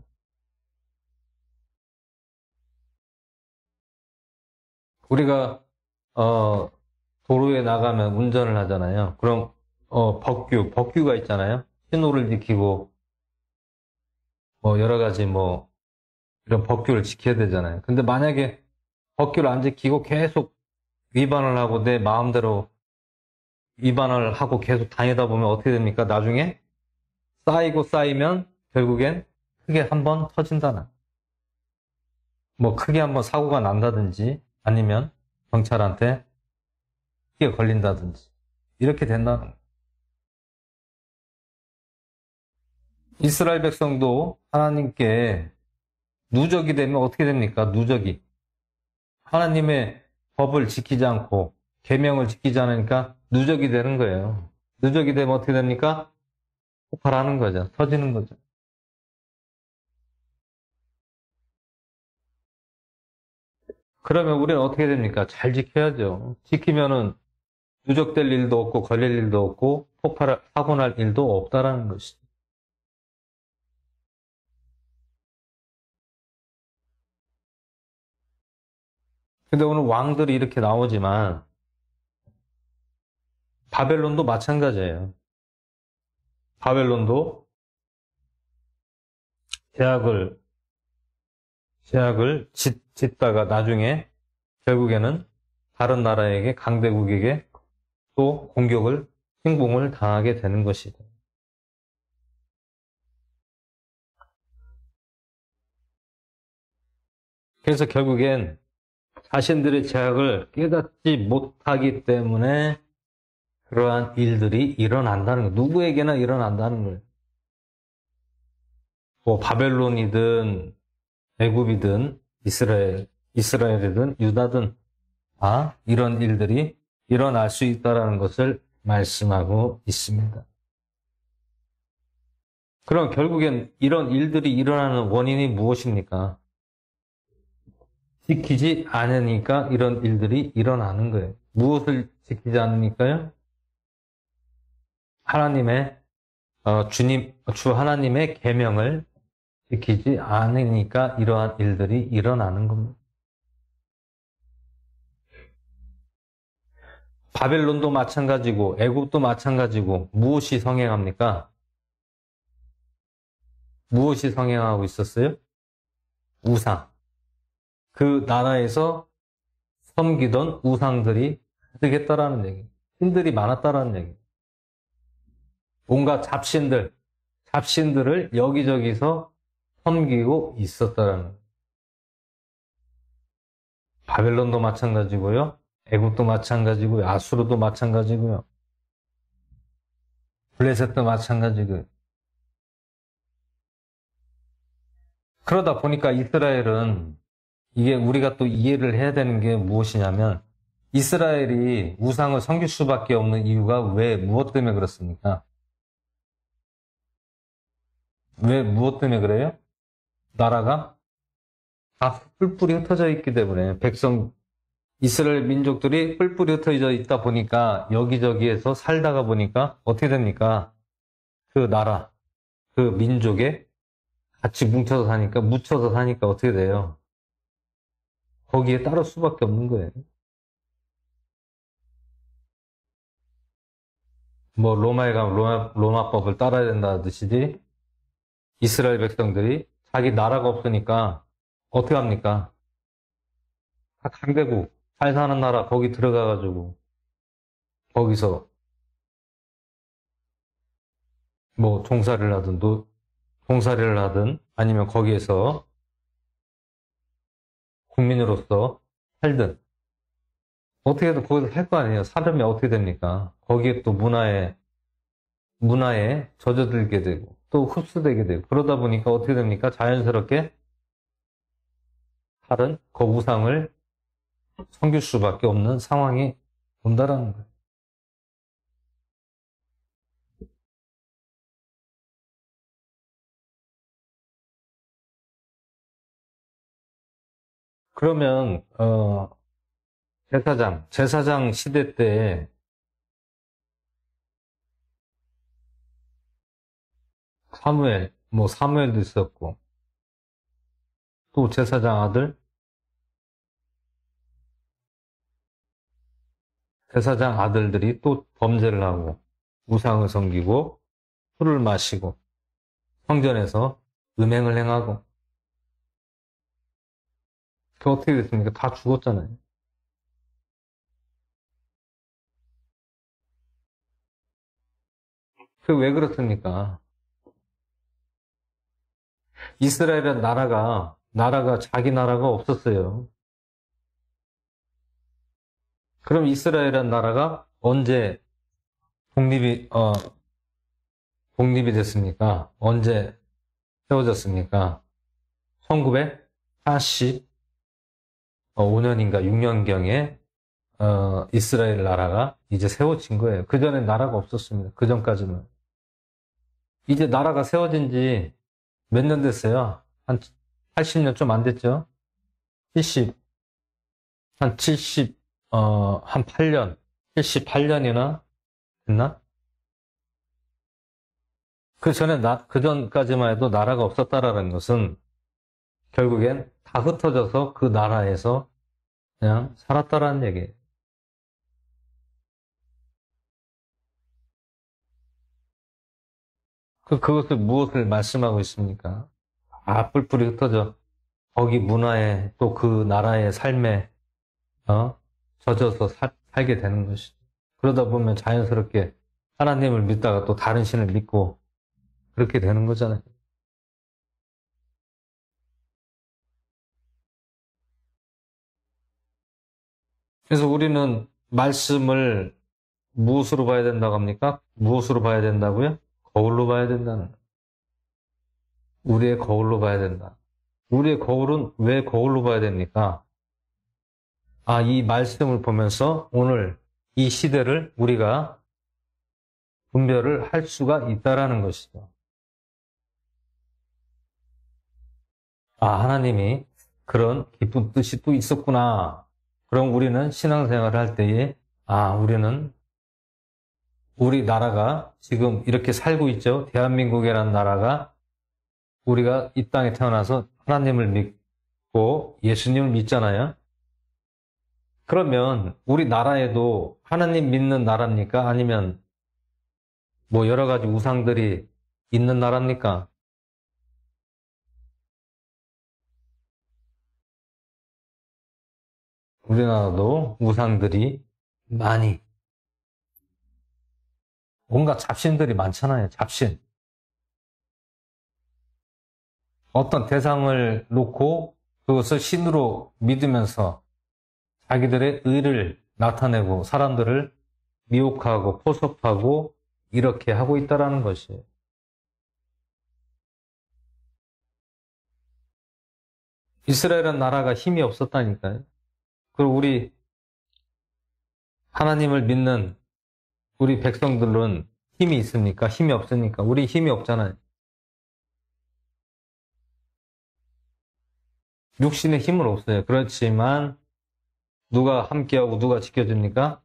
우리가 도로에 나가면 운전을 하잖아요. 그럼 법규가 있잖아요. 신호를 지키고 뭐 여러 가지 뭐 이런 법규를 지켜야 되잖아요. 근데 만약에 법규를 안 지키고 계속 위반을 하고 내 마음대로 위반을 하고 계속 다니다 보면 어떻게 됩니까? 나중에 쌓이면 결국엔 크게 한번 터진다나. 뭐 크게 한번 사고가 난다든지 아니면 경찰한테 크게 걸린다든지 이렇게 된다는 거예요. 이스라엘 백성도 하나님께 누적이 되면 어떻게 됩니까? 누적이. 하나님의 법을 지키지 않고 계명을 지키지 않으니까 누적이 되는 거예요. 누적이 되면 어떻게 됩니까? 폭발하는 거죠. 터지는 거죠. 그러면 우리는 어떻게 됩니까? 잘 지켜야죠. 지키면은 누적될 일도 없고 걸릴 일도 없고 사고 날 일도 없다라는 것이죠. 근데 오늘 왕들이 이렇게 나오지만 바벨론도 마찬가지예요. 바벨론도 제약을 짓다가 나중에 결국에는 다른 나라에게 강대국에게 또 침공을 당하게 되는 것이다. 그래서 결국엔 자신들의 죄악을 깨닫지 못하기 때문에 그러한 일들이 일어난다는 거예요. 누구에게나 일어난다는 거예요. 뭐 바벨론이든 애굽이든 이스라엘이든 유다든 다 이런 일들이 일어날 수 있다는 것을 말씀하고 있습니다. 그럼 결국엔 이런 일들이 일어나는 원인이 무엇입니까? 지키지 않으니까 이런 일들이 일어나는 거예요. 무엇을 지키지 않으니까요? 하나님의 주 하나님의 계명을 지키지 않으니까 이러한 일들이 일어나는 겁니다. 바벨론도 마찬가지고 애굽도 마찬가지고 무엇이 성행합니까? 무엇이 성행하고 있었어요? 우상. 그 나라에서 섬기던 우상들이 가득했다라는 얘기예요. 신들이 많았다라는 얘기예요. 온갖 잡신들을 여기저기서 섬기고 있었다라는 거예요. 바벨론도 마찬가지고요. 애굽도 마찬가지고요. 아수르도 마찬가지고요. 블레셋도 마찬가지고요. 그러다 보니까 이스라엘은 이게 우리가 또 이해를 해야 되는 게 무엇이냐면 이스라엘이 우상을 섬길 수밖에 없는 이유가 무엇 때문에 그렇습니까? 무엇 때문에 그래요? 나라가 다 뿔뿔이 흩어져 있기 때문에 이스라엘 민족들이 뿔뿔이 흩어져 있다 보니까 여기저기에서 살다가 보니까 어떻게 됩니까? 그 나라, 그 민족에 같이 뭉쳐서 묻혀서 사니까 어떻게 돼요? 거기에 따를 수밖에 없는 거예요. 뭐 로마에 가면 로마법을 따라야 된다 듯이 이스라엘 백성들이 자기 나라가 없으니까 어떻게 합니까? 다 강대국, 잘 사는 나라 거기 들어가가지고 거기서 뭐 종살이를 하든 아니면 거기에서 국민으로서 살든 어떻게든 거기서 살 거 아니에요. 살면 어떻게 됩니까? 거기에 또 문화에 젖어들게 되고 또 흡수되게 되고 그러다 보니까 어떻게 됩니까? 자연스럽게 다른 그 우상을 섬길 수밖에 없는 상황이 온다라는 거예요. 그러면 제사장 시대 때 사무엘도 있었고 또 제사장 아들들이 또 범죄를 하고 우상을 섬기고 술을 마시고 성전에서 음행을 행하고 그 어떻게 됐습니까? 다 죽었잖아요. 그 왜 그렇습니까? 이스라엘은 나라가 자기 나라가 없었어요. 그럼 이스라엘은 나라가 언제 독립이 됐습니까? 언제 세워졌습니까? 1945년인가 6년경에 이스라엘 나라가 이제 세워진 거예요. 그전엔 나라가 없었습니다. 그전까지는. 이제 나라가 세워진 지 몇 년 됐어요? 한 80년 좀 안 됐죠? 한 8년, 78년이나 됐나? 그 전까지만 해도 나라가 없었다라는 것은 결국엔 다 흩어져서 그 나라에서 그냥 살았다라는 얘기예요. 그것을 무엇을 말씀하고 있습니까? 뿔뿔이 흩어져 거기 문화에 또 그 나라의 삶에 젖어서 살게 되는 것이죠. 그러다 보면 자연스럽게 하나님을 믿다가 또 다른 신을 믿고 그렇게 되는 거잖아요. 그래서 우리는 말씀을 무엇으로 봐야 된다고 합니까? 무엇으로 봐야 된다고요? 거울로 봐야 된다는 거예요. 우리의 거울로 봐야 된다. 우리의 거울은 왜 거울로 봐야 됩니까? 아, 이 말씀을 보면서 오늘 이 시대를 우리가 분별을 할 수가 있다라는 것이죠. 아, 하나님이 그런 깊은 뜻이 또 있었구나. 그럼 우리는 신앙생활을 할 때에, 아, 우리 나라가 지금 이렇게 살고 있죠. 대한민국이라는 나라가 우리가 이 땅에 태어나서 하나님을 믿고 예수님을 믿잖아요. 그러면 우리 나라에도 하나님 믿는 나라입니까? 아니면 뭐 여러 가지 우상들이 있는 나라입니까? 우리나라도 우상들이 많이, 온갖 잡신들이 많잖아요. 잡신. 어떤 대상을 놓고 그것을 신으로 믿으면서 자기들의 의를 나타내고 사람들을 미혹하고 포섭하고 이렇게 하고 있다라는 것이에요. 이스라엘은 나라가 힘이 없었다니까요. 그리고 우리 하나님을 믿는 우리 백성들은 힘이 있습니까? 힘이 없으니까. 우리 힘이 없잖아요. 육신의 힘은 없어요. 그렇지만 누가 함께하고 누가 지켜줍니까?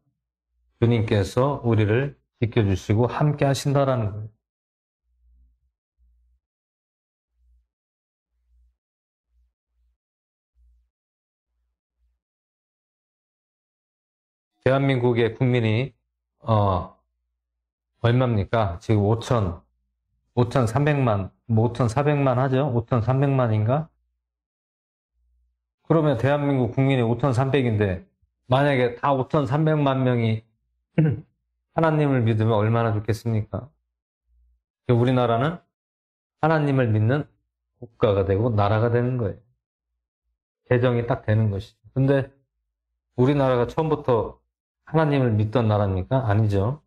주님께서 우리를 지켜주시고 함께 하신다라는 거예요. 대한민국의 국민이 얼마입니까? 지금 5,300만, 뭐 5,400만 하죠? 5,300만인가? 그러면 대한민국 국민이 5,300인데 만약에 다 5,300만 명이 하나님을 믿으면 얼마나 좋겠습니까? 우리나라는 하나님을 믿는 국가가 되고 나라가 되는 거예요. 개정이 딱 되는 것이죠. 근데 우리나라가 처음부터 하나님을 믿던 나라입니까? 아니죠.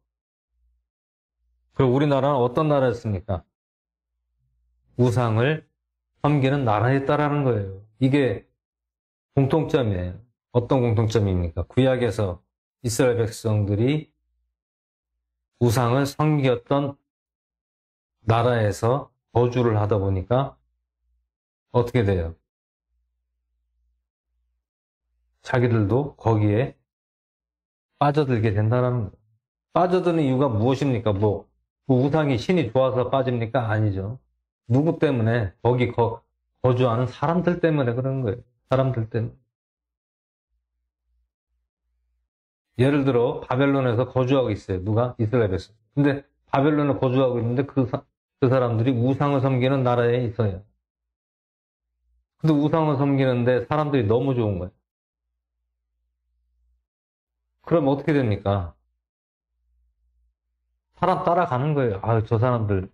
그리고 우리나라는 어떤 나라였습니까? 우상을 섬기는 나라였다라는 거예요. 이게 공통점이에요. 어떤 공통점입니까? 구약에서 이스라엘 백성들이 우상을 섬겼던 나라에서 거주를 하다 보니까 어떻게 돼요? 자기들도 거기에 빠져들게 된다는 거예요. 빠져드는 이유가 무엇입니까? 뭐 우상이 신이 좋아서 빠집니까? 아니죠. 누구 때문에? 거기 거주하는 사람들 때문에 그러는 거예요. 사람들 때문에. 예를 들어 바벨론에서 거주하고 있어요. 누가? 이스라엘에서. 근데 바벨론에 거주하고 있는데 그 사람들이 우상을 섬기는 나라에 있어요. 근데 우상을 섬기는데 사람들이 너무 좋은 거예요. 그럼 어떻게 됩니까? 사람 따라가는 거예요. 아, 저 사람들,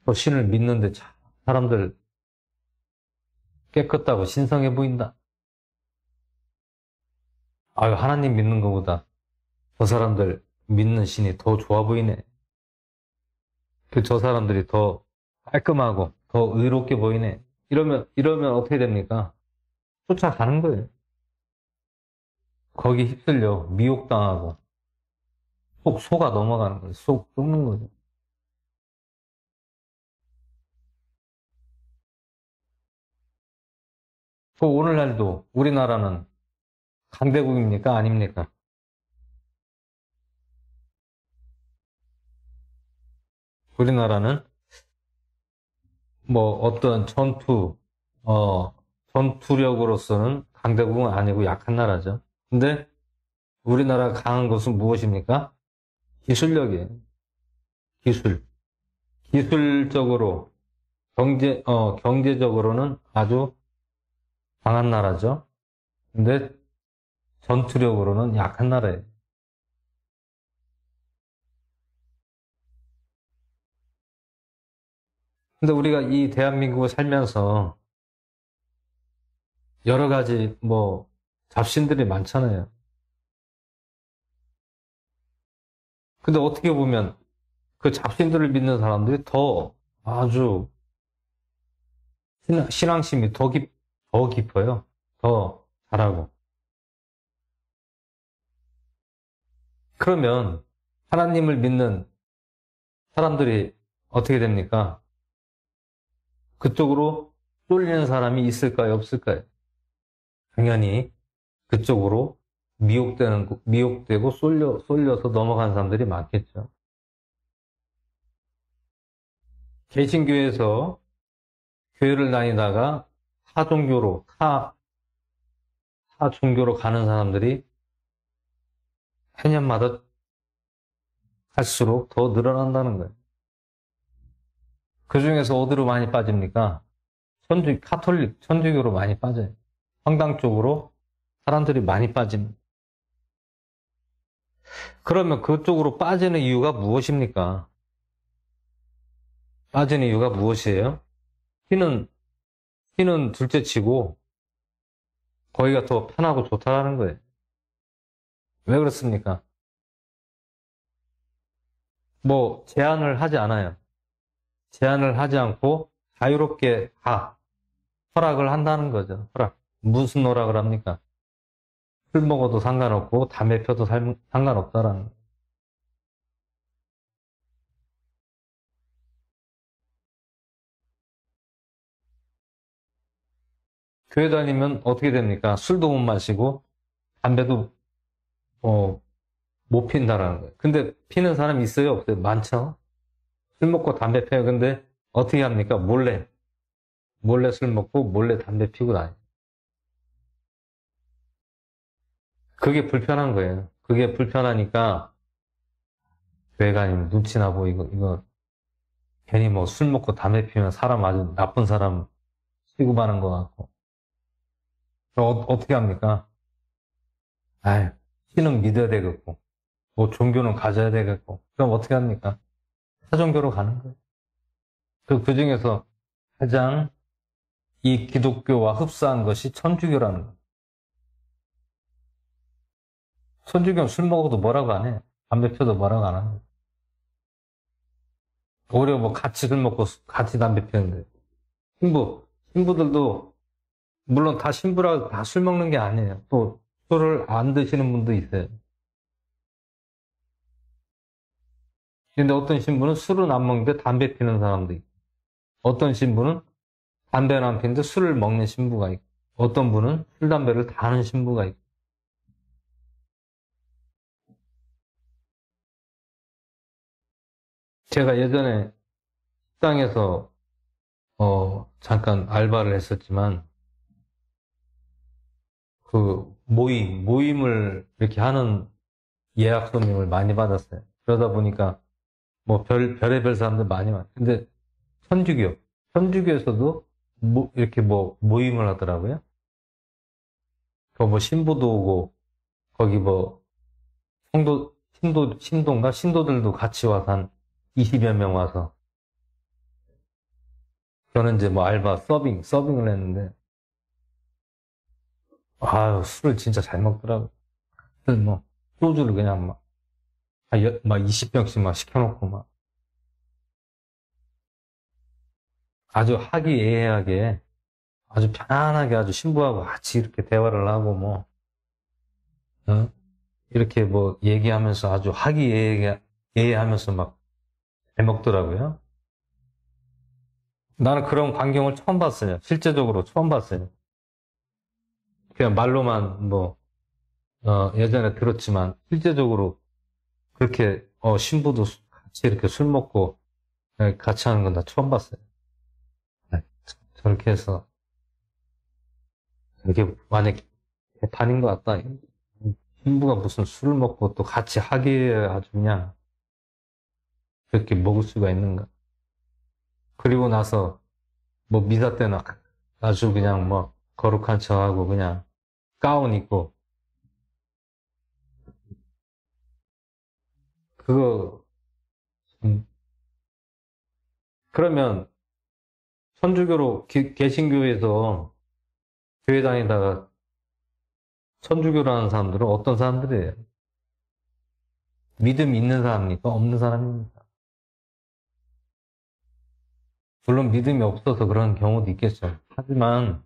저 신을 믿는데 참, 사람들 깨끗하고 신성해 보인다. 아유, 하나님 믿는 것보다 저 사람들 믿는 신이 더 좋아 보이네. 저 사람들이 더 깔끔하고 더 의롭게 보이네. 이러면 어떻게 됩니까? 쫓아가는 거예요. 거기 휩쓸려 미혹당하고 속아 넘어가는 거예요. 속 썩는 거죠. 그 오늘날도 우리나라는 강대국입니까? 아닙니까? 우리나라는 뭐 어떤 전투력으로서는 강대국은 아니고 약한 나라죠. 근데 우리나라가 강한 것은 무엇입니까? 기술력이에요. 기술. 기술적으로, 경제적으로는 아주 강한 나라죠. 근데 전투력으로는 약한 나라예요. 근데 우리가 이 대한민국을 살면서 여러 가지 잡신들이 많잖아요. 근데 어떻게 보면 그 잡신들을 믿는 사람들이 더 아주 신앙심이 더 깊어요. 더 잘하고. 그러면 하나님을 믿는 사람들이 어떻게 됩니까? 그쪽으로 쏠리는 사람이 있을까요? 없을까요? 당연히 그쪽으로 미혹되고 쏠려서 넘어간 사람들이 많겠죠. 개신교에서 교회를 다니다가 타 종교로, 타 종교로 가는 사람들이 해년마다 갈수록 더 늘어난다는 거예요. 그 중에서 어디로 많이 빠집니까? 카톨릭, 천주교로 많이 빠져요. 성당 쪽으로 사람들이 많이 빠집니다. 그러면 그쪽으로 빠지는 이유가 무엇입니까? 빠지는 이유가 무엇이에요? 피는 둘째 치고 거기가 더 편하고 좋다라는 거예요. 왜 그렇습니까? 뭐 제한을 하지 않아요. 제한을 하지 않고 자유롭게 허락을 한다는 거죠. 허락. 무슨 허락을 합니까? 술 먹어도 상관없고 담배 펴도 상관없다라는 거예요. 교회 다니면 어떻게 됩니까? 술도 못 마시고 담배도 못 핀다라는 거예요. 근데 피는 사람이 있어요? 없어요? 많죠? 술 먹고 담배 피워요. 근데 어떻게 합니까? 몰래 술 먹고 몰래 담배 피고 다녀요. 그게 불편한 거예요. 그게 불편하니까 교회 가니면 눈치나 보이고 이거 괜히 뭐 술 먹고 담배 피우면 사람 아주 나쁜 사람 취급하는 것 같고. 그럼 어떻게 합니까? 아유, 신은 믿어야 되겠고, 뭐 종교는 가져야 되겠고. 그럼 어떻게 합니까? 사종교로 가는 거예요. 그 중에서 가장 이 기독교와 흡사한 것이 천주교라는 거예요. 천주교는 술 먹어도 뭐라고 안 해. 담배 펴도 뭐라고 안 하는 거예요. 오히려 뭐 같이 술 먹고 같이 담배 피우는데. 신부들도 물론 다 신부라 다 술 먹는 게 아니에요. 또 술을 안 드시는 분도 있어요. 근데 어떤 신부는 술은 안 먹는데 담배 피는 사람도 있고, 어떤 신부는 담배는 안 피는데 술을 먹는 신부가 있고, 어떤 분은 술, 담배를 다 하는 신부가 있고. 제가 예전에 식당에서 잠깐 알바를 했었지만, 그 모임을 이렇게 하는 예약 손님을 많이 받았어요. 그러다 보니까 뭐 별의별 사람들 많이 왔어요. 근데 천주교에서도 이렇게 뭐 모임을 하더라고요. 그 뭐 신부도 오고, 거기 뭐 신도들도 같이 와서 한 20여 명 와서. 저는 이제 뭐 알바 서빙을 했는데, 아유, 술을 진짜 잘 먹더라고요. 뭐, 소주를 그냥 막 20병씩 막 시켜놓고 막, 아주 화기애애하게, 아주 편안하게 아주 신부하고 같이 이렇게 대화를 하고 뭐, 어? 이렇게 뭐 얘기하면서 아주 화기애애하면서 막 잘 먹더라고요. 나는 그런 광경을 처음 봤어요. 실제적으로 처음 봤어요. 그냥 말로만 뭐, 예전에 들었지만, 실제적으로 그렇게, 신부도 같이 이렇게 술 먹고, 같이 하는 건 나 처음 봤어요. 네, 저렇게 해서, 이게 만약에 개판인 것 같다. 신부가 무슨 술을 먹고 또 같이 하기에 아주 그냥, 그렇게 먹을 수가 있는가. 그리고 나서, 뭐 미사 때는 아주 그냥 뭐, 거룩한 척하고 그냥, 가운 입고, 그거, 음, 그러면, 천주교로, 개신교에서 교회 다니다가 천주교라는 사람들은 어떤 사람들이에요? 믿음이 있는 사람입니까? 없는 사람입니까? 물론 믿음이 없어서 그런 경우도 있겠죠. 하지만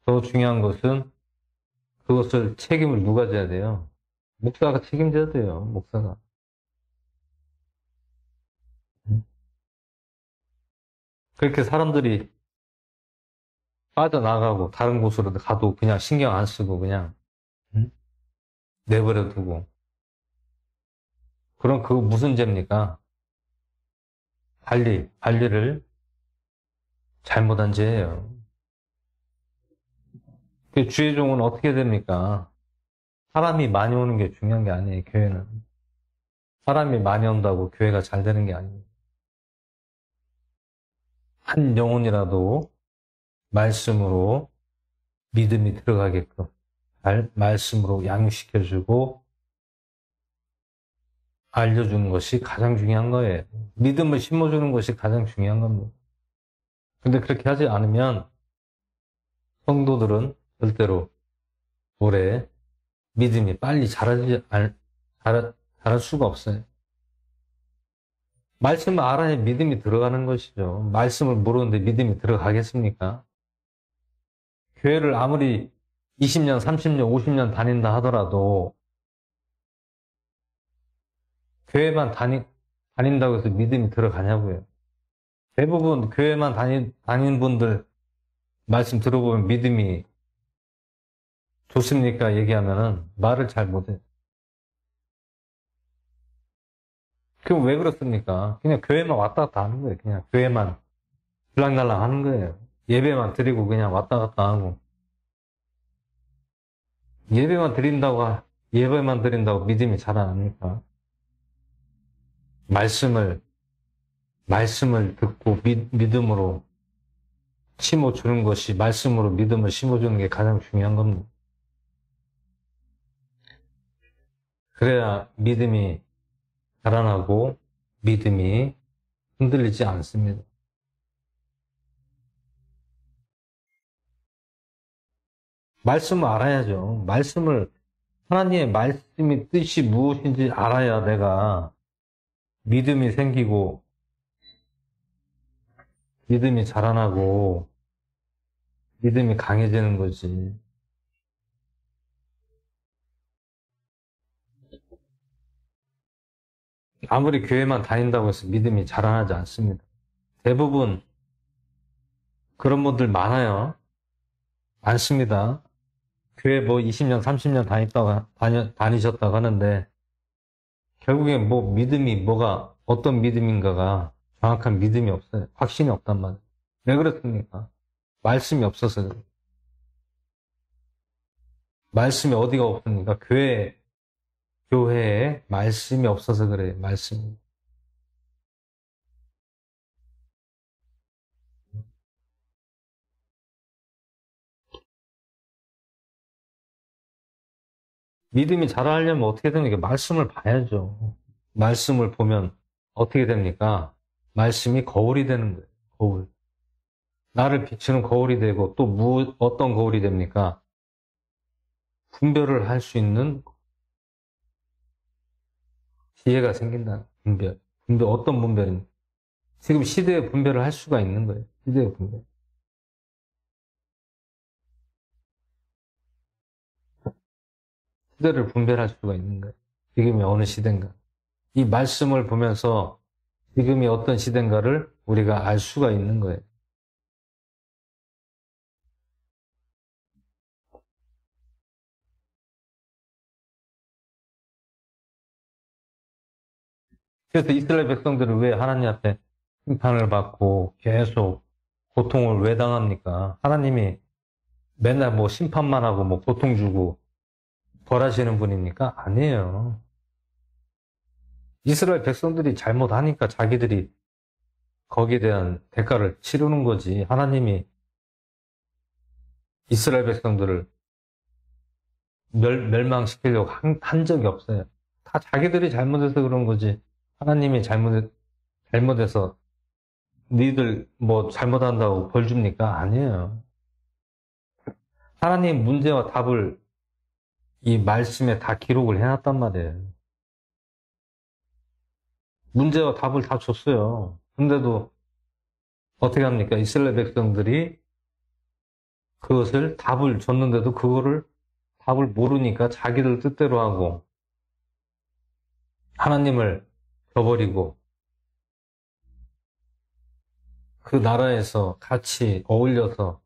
더 중요한 것은 그것을 책임을 누가 져야 돼요? 목사가 책임져야 돼요. 목사가. 그렇게 사람들이 빠져나가고 다른 곳으로 가도 그냥 신경 안 쓰고 그냥 내버려 두고. 그럼 그거 무슨 죄입니까? 관리를 잘못한 죄예요. 그 주의 종은 어떻게 됩니까? 사람이 많이 오는 게 중요한 게 아니에요, 교회는. 사람이 많이 온다고 교회가 잘 되는 게 아니에요. 한 영혼이라도 말씀으로 믿음이 들어가게끔 말씀으로 양육시켜주고 알려주는 것이 가장 중요한 거예요. 믿음을 심어주는 것이 가장 중요한 겁니다. 근데 그렇게 하지 않으면 성도들은 절대로 오래 믿음이 빨리 자랄 수가 없어요. 말씀을 알아야 믿음이 들어가는 것이죠. 말씀을 모르는데 믿음이 들어가겠습니까? 교회를 아무리 20년, 30년, 50년 다닌다 하더라도 교회만 다닌다고 해서 믿음이 들어가냐고요. 대부분 교회만 다닌 분들 말씀 들어보면 믿음이 좋습니까? 얘기하면은 말을 잘 못해요. 그럼 왜 그렇습니까? 그냥 교회만 왔다 갔다 하는 거예요. 그냥 교회만 들락날락 하는 거예요. 예배만 드리고 그냥 왔다 갔다 하고. 예배만 드린다고 믿음이 자라납니까? 말씀을 듣고 믿음으로 심어주는 것이, 말씀으로 믿음을 심어주는 게 가장 중요한 겁니다. 그래야 믿음이 자라나고 믿음이 흔들리지 않습니다. 말씀을 알아야죠. 하나님의 말씀의 뜻이 무엇인지 알아야 내가 믿음이 생기고 믿음이 자라나고 믿음이 강해지는 거지. 아무리 교회만 다닌다고 해서 믿음이 자라나지 않습니다. 대부분 그런 분들 많아요. 많습니다. 교회 20년, 30년 다니셨다고 하는데 결국엔 어떤 믿음인가가 정확한 믿음이 없어요. 확신이 없단 말이에요. 왜 그렇습니까? 말씀이 없어서 그래요. 말씀이 어디가 없습니까? 교회에 말씀이 없어서 그래요. 말씀이. 믿음이 자라려면 어떻게 됩니까? 말씀을 봐야죠. 말씀을 보면 어떻게 됩니까? 말씀이 거울이 되는 거예요. 거울. 나를 비추는 거울이 되고 또 어떤 거울이 됩니까? 분별을 할 수 있는 지혜가 생긴다. 분별. 어떤 분별입니까? 지금 시대의 분별을 할 수가 있는 거예요. 시대의 분별. 시대를 분별할 수가 있는 거예요. 지금이 어느 시대인가. 이 말씀을 보면서 지금이 어떤 시대인가를 우리가 알 수가 있는 거예요. 그래서 이스라엘 백성들은 왜 하나님 앞에 심판을 받고 계속 고통을 왜 당합니까? 하나님이 맨날 심판만 하고 고통 주고 벌하시는 분입니까? 아니에요. 이스라엘 백성들이 잘못하니까 자기들이 거기에 대한 대가를 치르는 거지. 하나님이 이스라엘 백성들을 멸망시키려고 한 적이 없어요. 다 자기들이 잘못해서 그런 거지. 하나님이 잘못해서 니들 잘못한다고 벌 줍니까? 아니에요. 하나님 문제와 답을 이 말씀에 다 기록을 해놨단 말이에요. 문제와 답을 다 줬어요. 근데도 어떻게 합니까? 이스라엘 백성들이 그것을 답을 줬는데도 그거를 답을 모르니까 자기들 뜻대로 하고 하나님을 저버리고 그 나라에서 같이 어울려서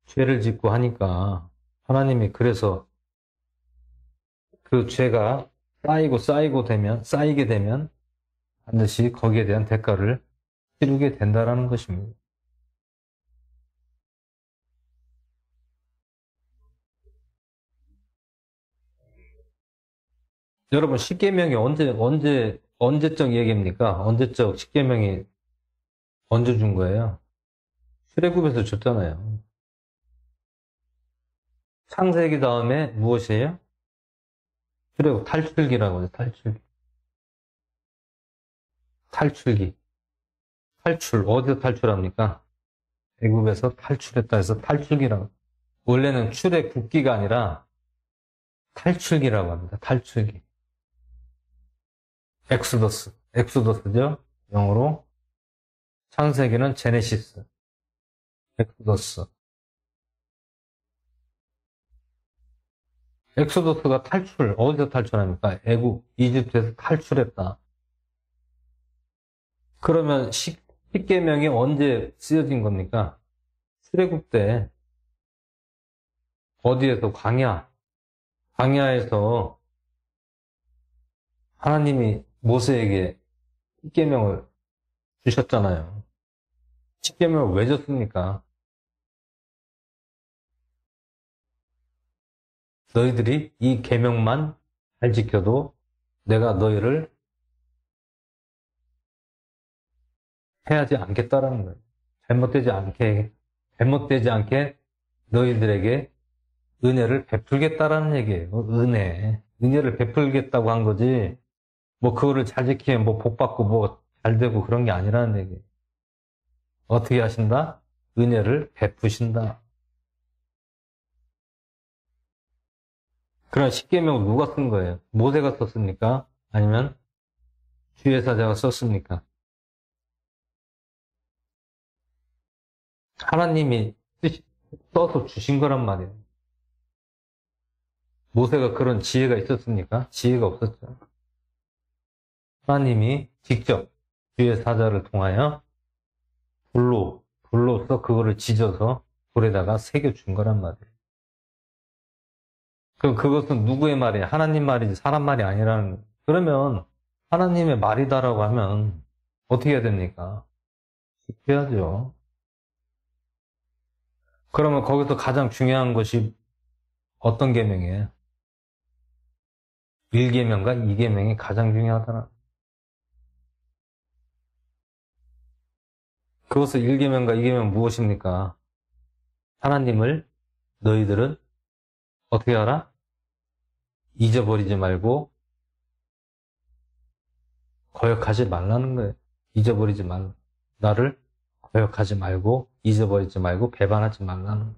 죄를 짓고 하니까 하나님이 그래서 그 죄가 쌓이게 되면 반드시 거기에 대한 대가를 치르게 된다라는 것입니다. 여러분, 십계명이 언제적 얘기입니까? 언제적 십계명이 언제 준 거예요? 출애굽에서 줬잖아요. 창세기 다음에 무엇이에요? 출애굽 탈출기라고 해요. 탈출기. 탈출. 어디서 탈출합니까? 애굽에서 탈출했다 해서 탈출기라고. 원래는 출애굽기가 아니라 탈출기라고 합니다. 탈출기. 엑소더스죠? 영어로. 창세기는 제네시스. 엑소더스. 엑소더스가 어디서 탈출합니까? 애굽, 이집트에서 탈출했다. 그러면 십계명이 언제 쓰여진 겁니까? 출애굽 때 어디에서 광야에서 하나님이 모세에게 십계명을 주셨잖아요. 십계명을 왜 줬습니까? 너희들이 이 계명만 잘 지켜도 내가 너희를 해하지 않겠다라는 거예요. 잘못되지 않게 너희들에게 은혜를 베풀겠다라는 얘기예요. 은혜를 베풀겠다고 한 거지. 뭐 그거를 잘 지키면 뭐 복 받고 뭐 잘 되고 그런 게 아니라는 얘기예요. 어떻게 하신다? 은혜를 베푸신다. 그런 십계명을 누가 쓴 거예요? 모세가 썼습니까? 아니면 주의 사자가 썼습니까? 하나님이 써서 주신 거란 말이에요. 모세가 그런 지혜가 있었습니까? 지혜가 없었죠. 하나님이 직접 주의 사자를 통하여 불로써 그거를 지져서 돌에다가 새겨준 거란 말이에요. 그럼 그것은 누구의 말이에요? 하나님 말이지 사람 말이 아니라는 거예요. 그러면 하나님의 말이다라고 하면 어떻게 해야 됩니까? 지켜야죠. 그러면 거기서 가장 중요한 것이 어떤 계명이에요? 1계명과 2계명이 가장 중요하더라. 그것을 1계명과 2계명 무엇입니까? 하나님을 너희들은 어떻게 하라? 잊어버리지 말고 거역하지 말라는 거예요. 잊어버리지 말. 나를 거역하지 말고 잊어버리지 말고 배반하지 말라는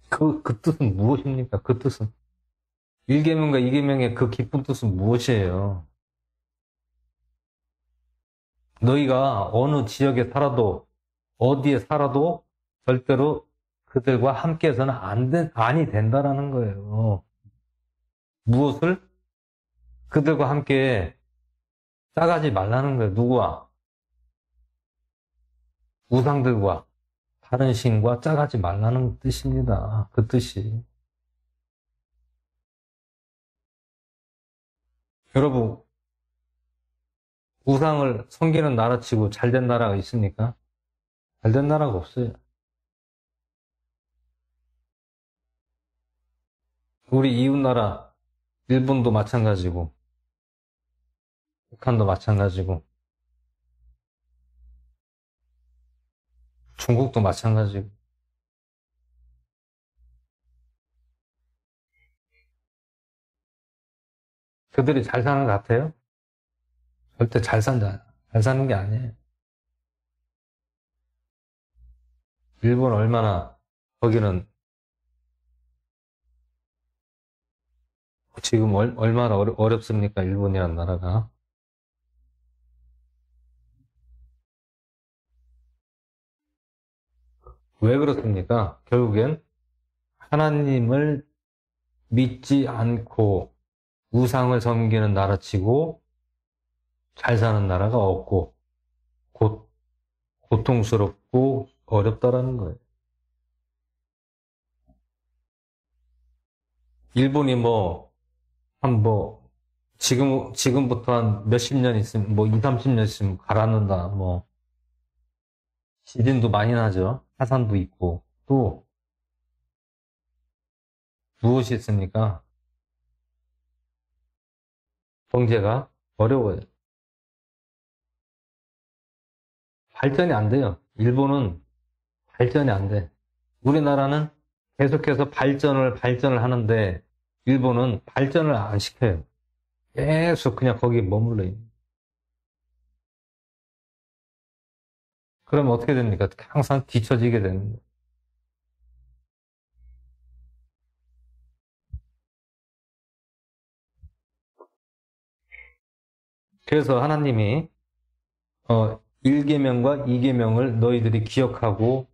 거예요. 그 뜻은 무엇입니까? 그 뜻은 1계명과 2계명의 그 깊은 뜻은 무엇이에요? 너희가 어느 지역에 살아도 어디에 살아도 절대로 그들과 함께해서는 아니 된다라는 거예요. 무엇을? 그들과 함께 짜가지 말라는 거예요. 누구와? 우상들과 다른 신과 짜가지 말라는 뜻입니다. 그 뜻이. 여러분, 우상을 섬기는 나라치고 잘된 나라가 있습니까? 잘된 나라가 없어요. 우리 이웃나라, 일본도 마찬가지고, 북한도 마찬가지고, 중국도 마찬가지고. 그들이 잘 사는 것 같아요? 절대 잘 사는 게 아니에요. 일본 얼마나, 거기는 지금 얼마나 어렵습니까? 일본이라는 나라가. 왜 그렇습니까? 결국엔 하나님을 믿지 않고 우상을 섬기는 나라치고 잘 사는 나라가 없고 고통스럽고 어렵다라는 거예요. 일본이 지금부터 한 몇십 년 있으면, 2, 30년 있으면 가라앉는다. 지진도 많이 나죠. 화산도 있고. 또, 무엇이 있습니까? 경제가 어려워요. 발전이 안 돼요. 일본은 발전이 안 돼. 우리나라는 계속해서 발전을 하는데, 일본은 발전을 안 시켜요. 계속 그냥 거기에 머물러 있는. 그러면 어떻게 됩니까? 항상 뒤처지게 되는 거예요. 그래서 하나님이 1계명과 2계명을 너희들이 기억하고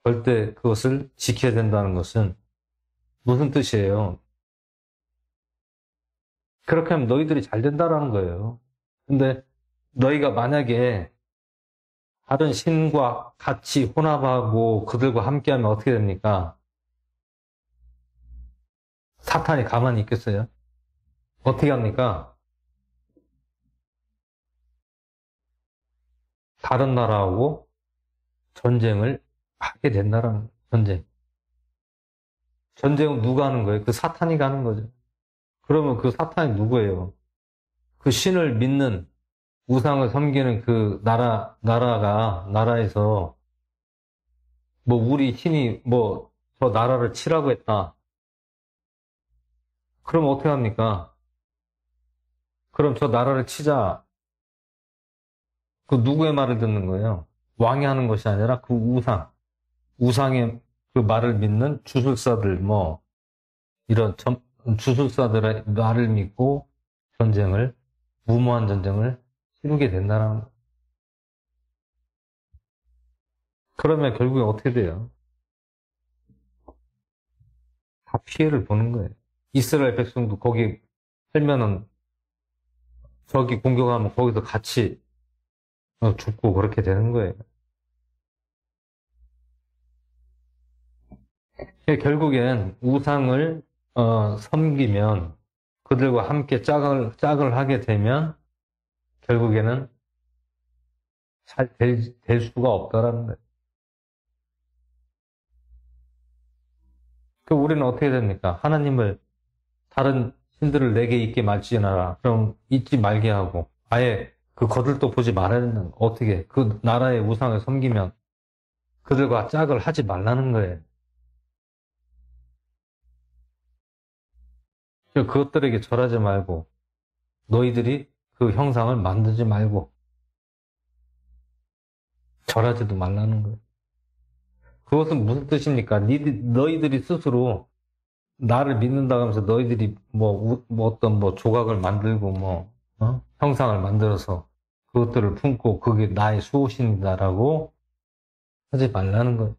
절대 그것을 지켜야 된다는 것은 무슨 뜻이에요? 그렇게 하면 너희들이 잘 된다라는 거예요. 근데 너희가 만약에 다른 신과 같이 혼합하고 그들과 함께하면 어떻게 됩니까? 사탄이 가만히 있겠어요? 어떻게 합니까? 다른 나라하고 전쟁을 하게 된다라는 거예요. 전쟁은 누가 하는 거예요? 그 사탄이 가는 거죠. 그러면 그 사탄이 누구예요? 그 신을 믿는 우상을 섬기는 그 나라에서 우리 신이 저 나라를 치라고 했다. 그럼 어떻게 합니까? 그럼 저 나라를 치자. 그 누구의 말을 듣는 거예요? 왕이 하는 것이 아니라 그 우상의 그 말을 믿는 주술사들, 이런 주술사들의 말을 믿고 무모한 전쟁을 치르게 된다는 거예요. 그러면 결국에 어떻게 돼요? 다 피해를 보는 거예요. 이스라엘 백성도 거기 살면은 적이 공격하면 거기서 같이 죽고 그렇게 되는 거예요. 결국엔 우상을 섬기면 그들과 함께 짝을 하게 되면 결국에는 잘 될 수가 없다라는 거예요. 그 우리는 어떻게 됩니까? 하나님을 다른 신들을 내게 있게 말지어라. 그럼 잊지 말게 하고 아예 그 거들떠 보지 말아야 된다는 거. 어떻게 그 나라의 우상을 섬기면 그들과 짝을 하지 말라는 거예요. 그것들에게 절하지 말고 너희들이 그 형상을 만들지 말고 절하지도 말라는 거예요. 그것은 무슨 뜻입니까? 너희들이 스스로 나를 믿는다고 하면서 너희들이 어떤 조각을 만들고 형상을 만들어서 그것들을 품고 그게 나의 수호신이다라고 하지 말라는 거예요.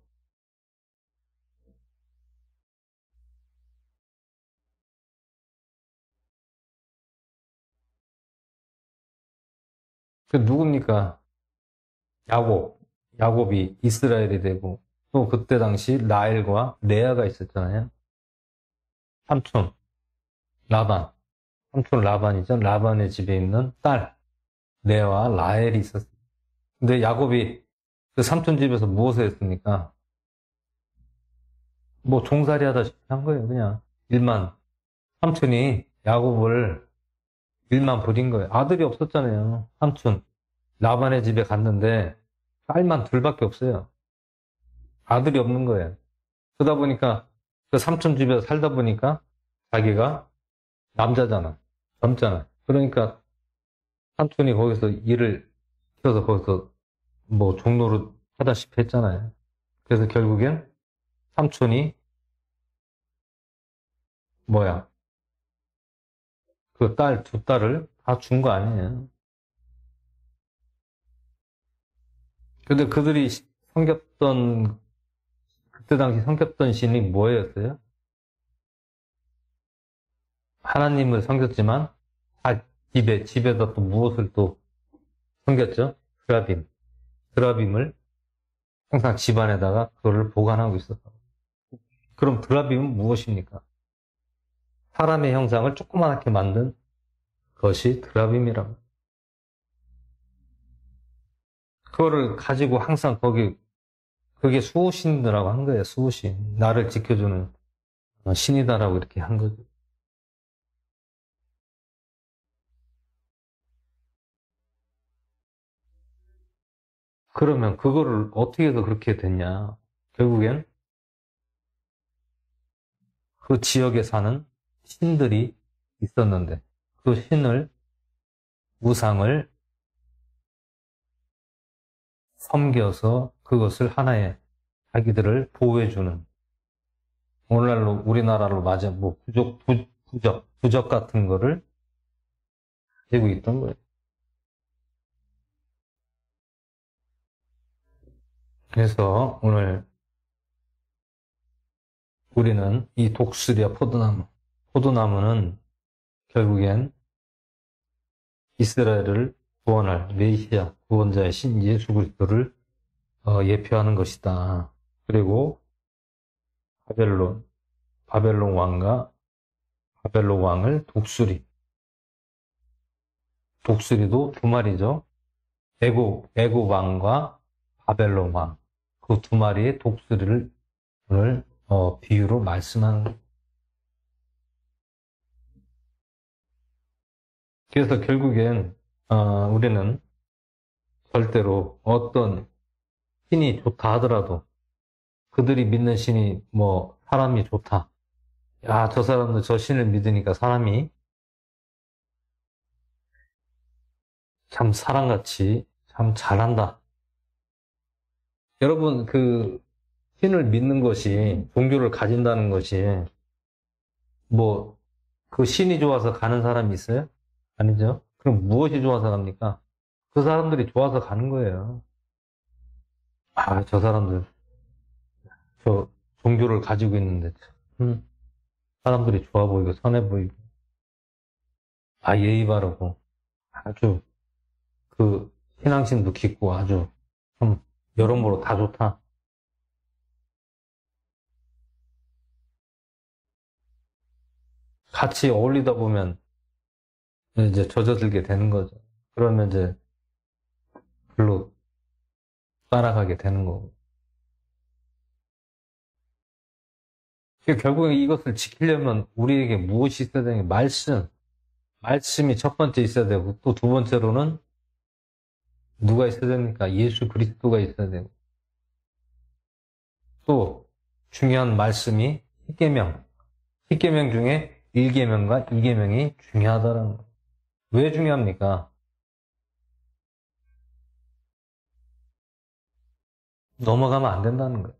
그 누굽니까? 야곱이 이스라엘이 되고 또 그때 당시 라헬과 레아가 있었잖아요. 삼촌 라반, 삼촌 라반이죠. 라반의 집에 있는 딸 레아와 라헬이 있었어요. 근데 야곱이 그 삼촌 집에서 무엇을 했습니까? 종살이 하다시피 한 거예요. 그냥 삼촌이 야곱을 일만 부린 거예요. 아들이 없었잖아요. 삼촌 라반의 집에 갔는데 딸만 둘밖에 없어요. 아들이 없는 거예요. 그러다 보니까 그 삼촌 집에서 살다 보니까 자기가 남자잖아. 젊잖아. 그러니까 삼촌이 거기서 일을 시켜서 거기서 종로를 하다시피 했잖아요. 그래서 결국엔 삼촌이 그 딸, 두 딸을 다 준 거 아니에요. 근데 그들이 섬겼던, 그때 당시 섬겼던 신이 뭐였어요? 하나님을 섬겼지만, 집에다 또 무엇을 또 섬겼죠? 드라빔. 드라빔을 항상 집안에다가 그거를 보관하고 있었다. 그럼 드라빔은 무엇입니까? 사람의 형상을 조그맣게 만든 것이 드라빔이라고. 그거를 가지고 항상 그게 수호신이라고 한 거예요, 수호신. 나를 지켜주는 신이다라고 이렇게 한 거죠. 그러면 그거를 어떻게 해서 그렇게 됐냐. 결국엔 그 지역에 사는 신들이 있었는데, 그 신을, 우상을 섬겨서 그것을 하나의 자기들을 보호해주는, 오늘날로, 우리나라로 맞아, 뭐, 부적 같은 거를 가지고 있던 거예요. 그래서 오늘 우리는 이 독수리와 포도나무는 결국엔 이스라엘을 구원할 메시아 구원자의 신 예수 그리스도를 예표하는 것이다. 그리고 바벨론 왕과 바벨론 왕을 독수리도 두 마리죠. 애굽 왕과 바벨론 왕, 그 두 마리의 독수리를 오늘 비유로 말씀하는 거예요. 그래서 결국엔 우리는 절대로 어떤 신이 좋다 하더라도 그들이 믿는 신이 뭐 사람이 좋다. 야, 저 사람들 저 신을 믿으니까 사람이 참 사람같이 참 잘한다. 여러분 그 신을 믿는 것이 종교를 가진다는 것이 뭐 그 신이 좋아서 가는 사람이 있어요? 아니죠. 그럼 무엇이 좋아서 갑니까? 그 사람들이 좋아서 가는 거예요. 아, 저 사람들 저 종교를 가지고 있는데 사람들이 좋아 보이고 선해 보이고 아 예의 바르고 아주 그 신앙심도 깊고 아주 좀 여러모로 다 좋다. 같이 어울리다 보면 이제 젖어들게 되는 거죠. 그러면 이제 별로 따라가게 되는 거고. 결국에 이것을 지키려면 우리에게 무엇이 있어야 되는 게 말씀이 첫 번째 있어야 되고 또 두 번째로는 누가 있어야 됩니까? 예수 그리스도가 있어야 되고 또 중요한 말씀이 10계명 중에 1계명과 2계명이 중요하다는 거예요. 왜 중요합니까? 넘어가면 안 된다는 거예요.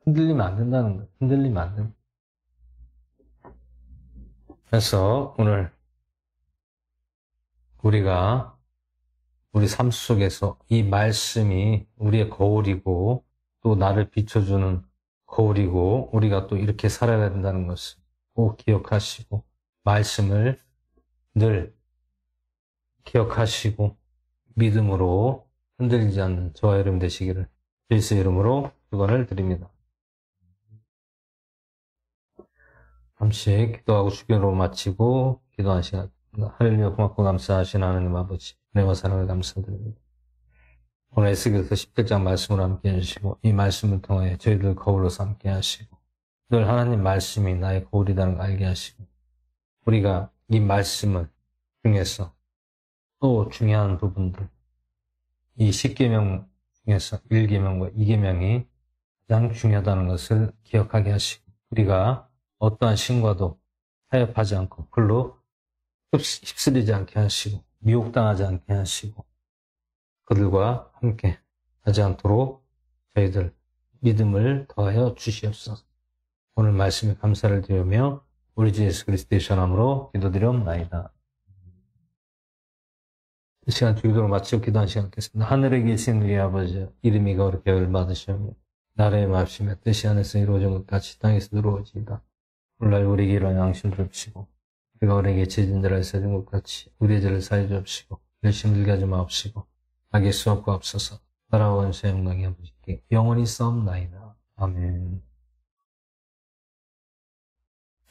흔들리면 안 된다는 거예요. 흔들리면 안 됩니다. 그래서 오늘 우리가 우리 삶 속에서 이 말씀이 우리의 거울이고 또 나를 비춰주는 거울이고 우리가 또 이렇게 살아야 된다는 것을 꼭 기억하시고 말씀을 늘 기억하시고 믿음으로 흔들리지 않는 저와 여러분 되시기를 예수 이름으로 축원을 드립니다. 잠시 기도하고 주기로 마치고 기도하는 시간. 할렐루야 고맙고 감사하신 하나님 아버지 은혜와 사랑을 감사드립니다. 오늘 에스겔서 17장 말씀을 함께 해주시고 이 말씀을 통해 저희들 거울로서 함께 하시고 늘 하나님 말씀이 나의 거울이라는 걸 알게 하시고 우리가 이 말씀을 중에서 또 중요한 부분들 이 10계명 중에서 1계명과 2계명이 가장 중요하다는 것을 기억하게 하시고 우리가 어떠한 신과도 타협하지 않고 글로 휩쓸리지 않게 하시고 미혹당하지 않게 하시고 그들과 함께 하지 않도록 저희들 믿음을 더하여 주시옵소서. 오늘 말씀에 감사를 드리며 우리 주 예수 그리스도의 전함으로 기도드리옵나이다. 이 시간 주기도로 마치고 기도한 시간 갖겠습니다. 하늘에 계신 우리 아버지, 이름이 거룩히 여길 받으시오며 나라의 마음심에 뜻이 안에서 이루어진 것 같이 땅에서 이루어지이다. 오늘날 우리에게 일어난 양식을 줍시고 우리가 우리에게 죄진 자를 사준 것 같이 우리의 죄를 사해 주옵시고 열심히 들게 하지 마옵시고 악의 수업과 없어서 따라온 새 영광이 아버지께 영원히 싸움나이다. 아멘.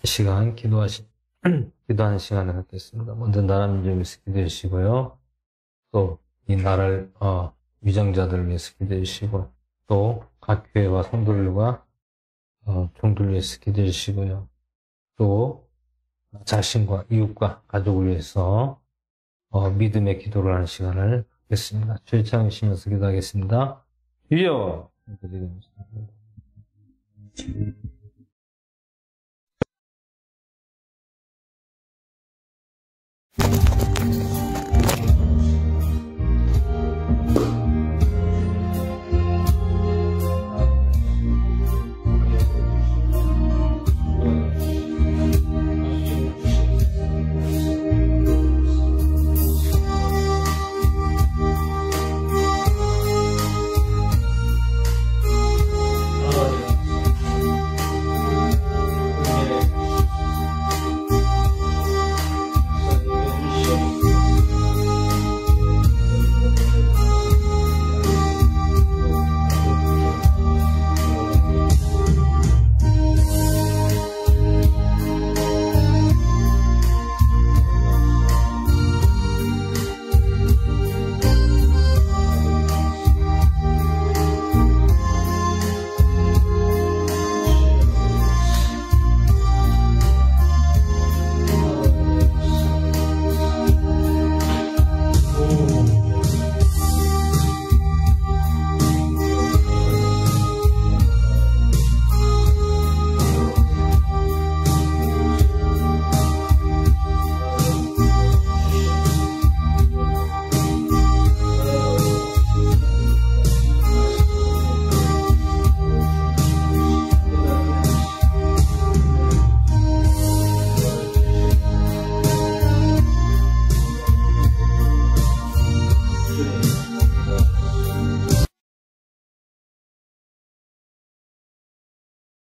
이 시간 기도하는 시간을 갖겠습니다. 먼저 나라 민족을 위해서 기도해 주시고요. 또 이 나라를 위장자들을 위해서 기도해 주시고 또 각 교회와 성도들과 종들을 위해서 기도해 주시고요. 또 자신과 이웃과 가족을 위해서 믿음의 기도를 하는 시간을 갖겠습니다. 주의 창이시면서 기도하겠습니다. 주여!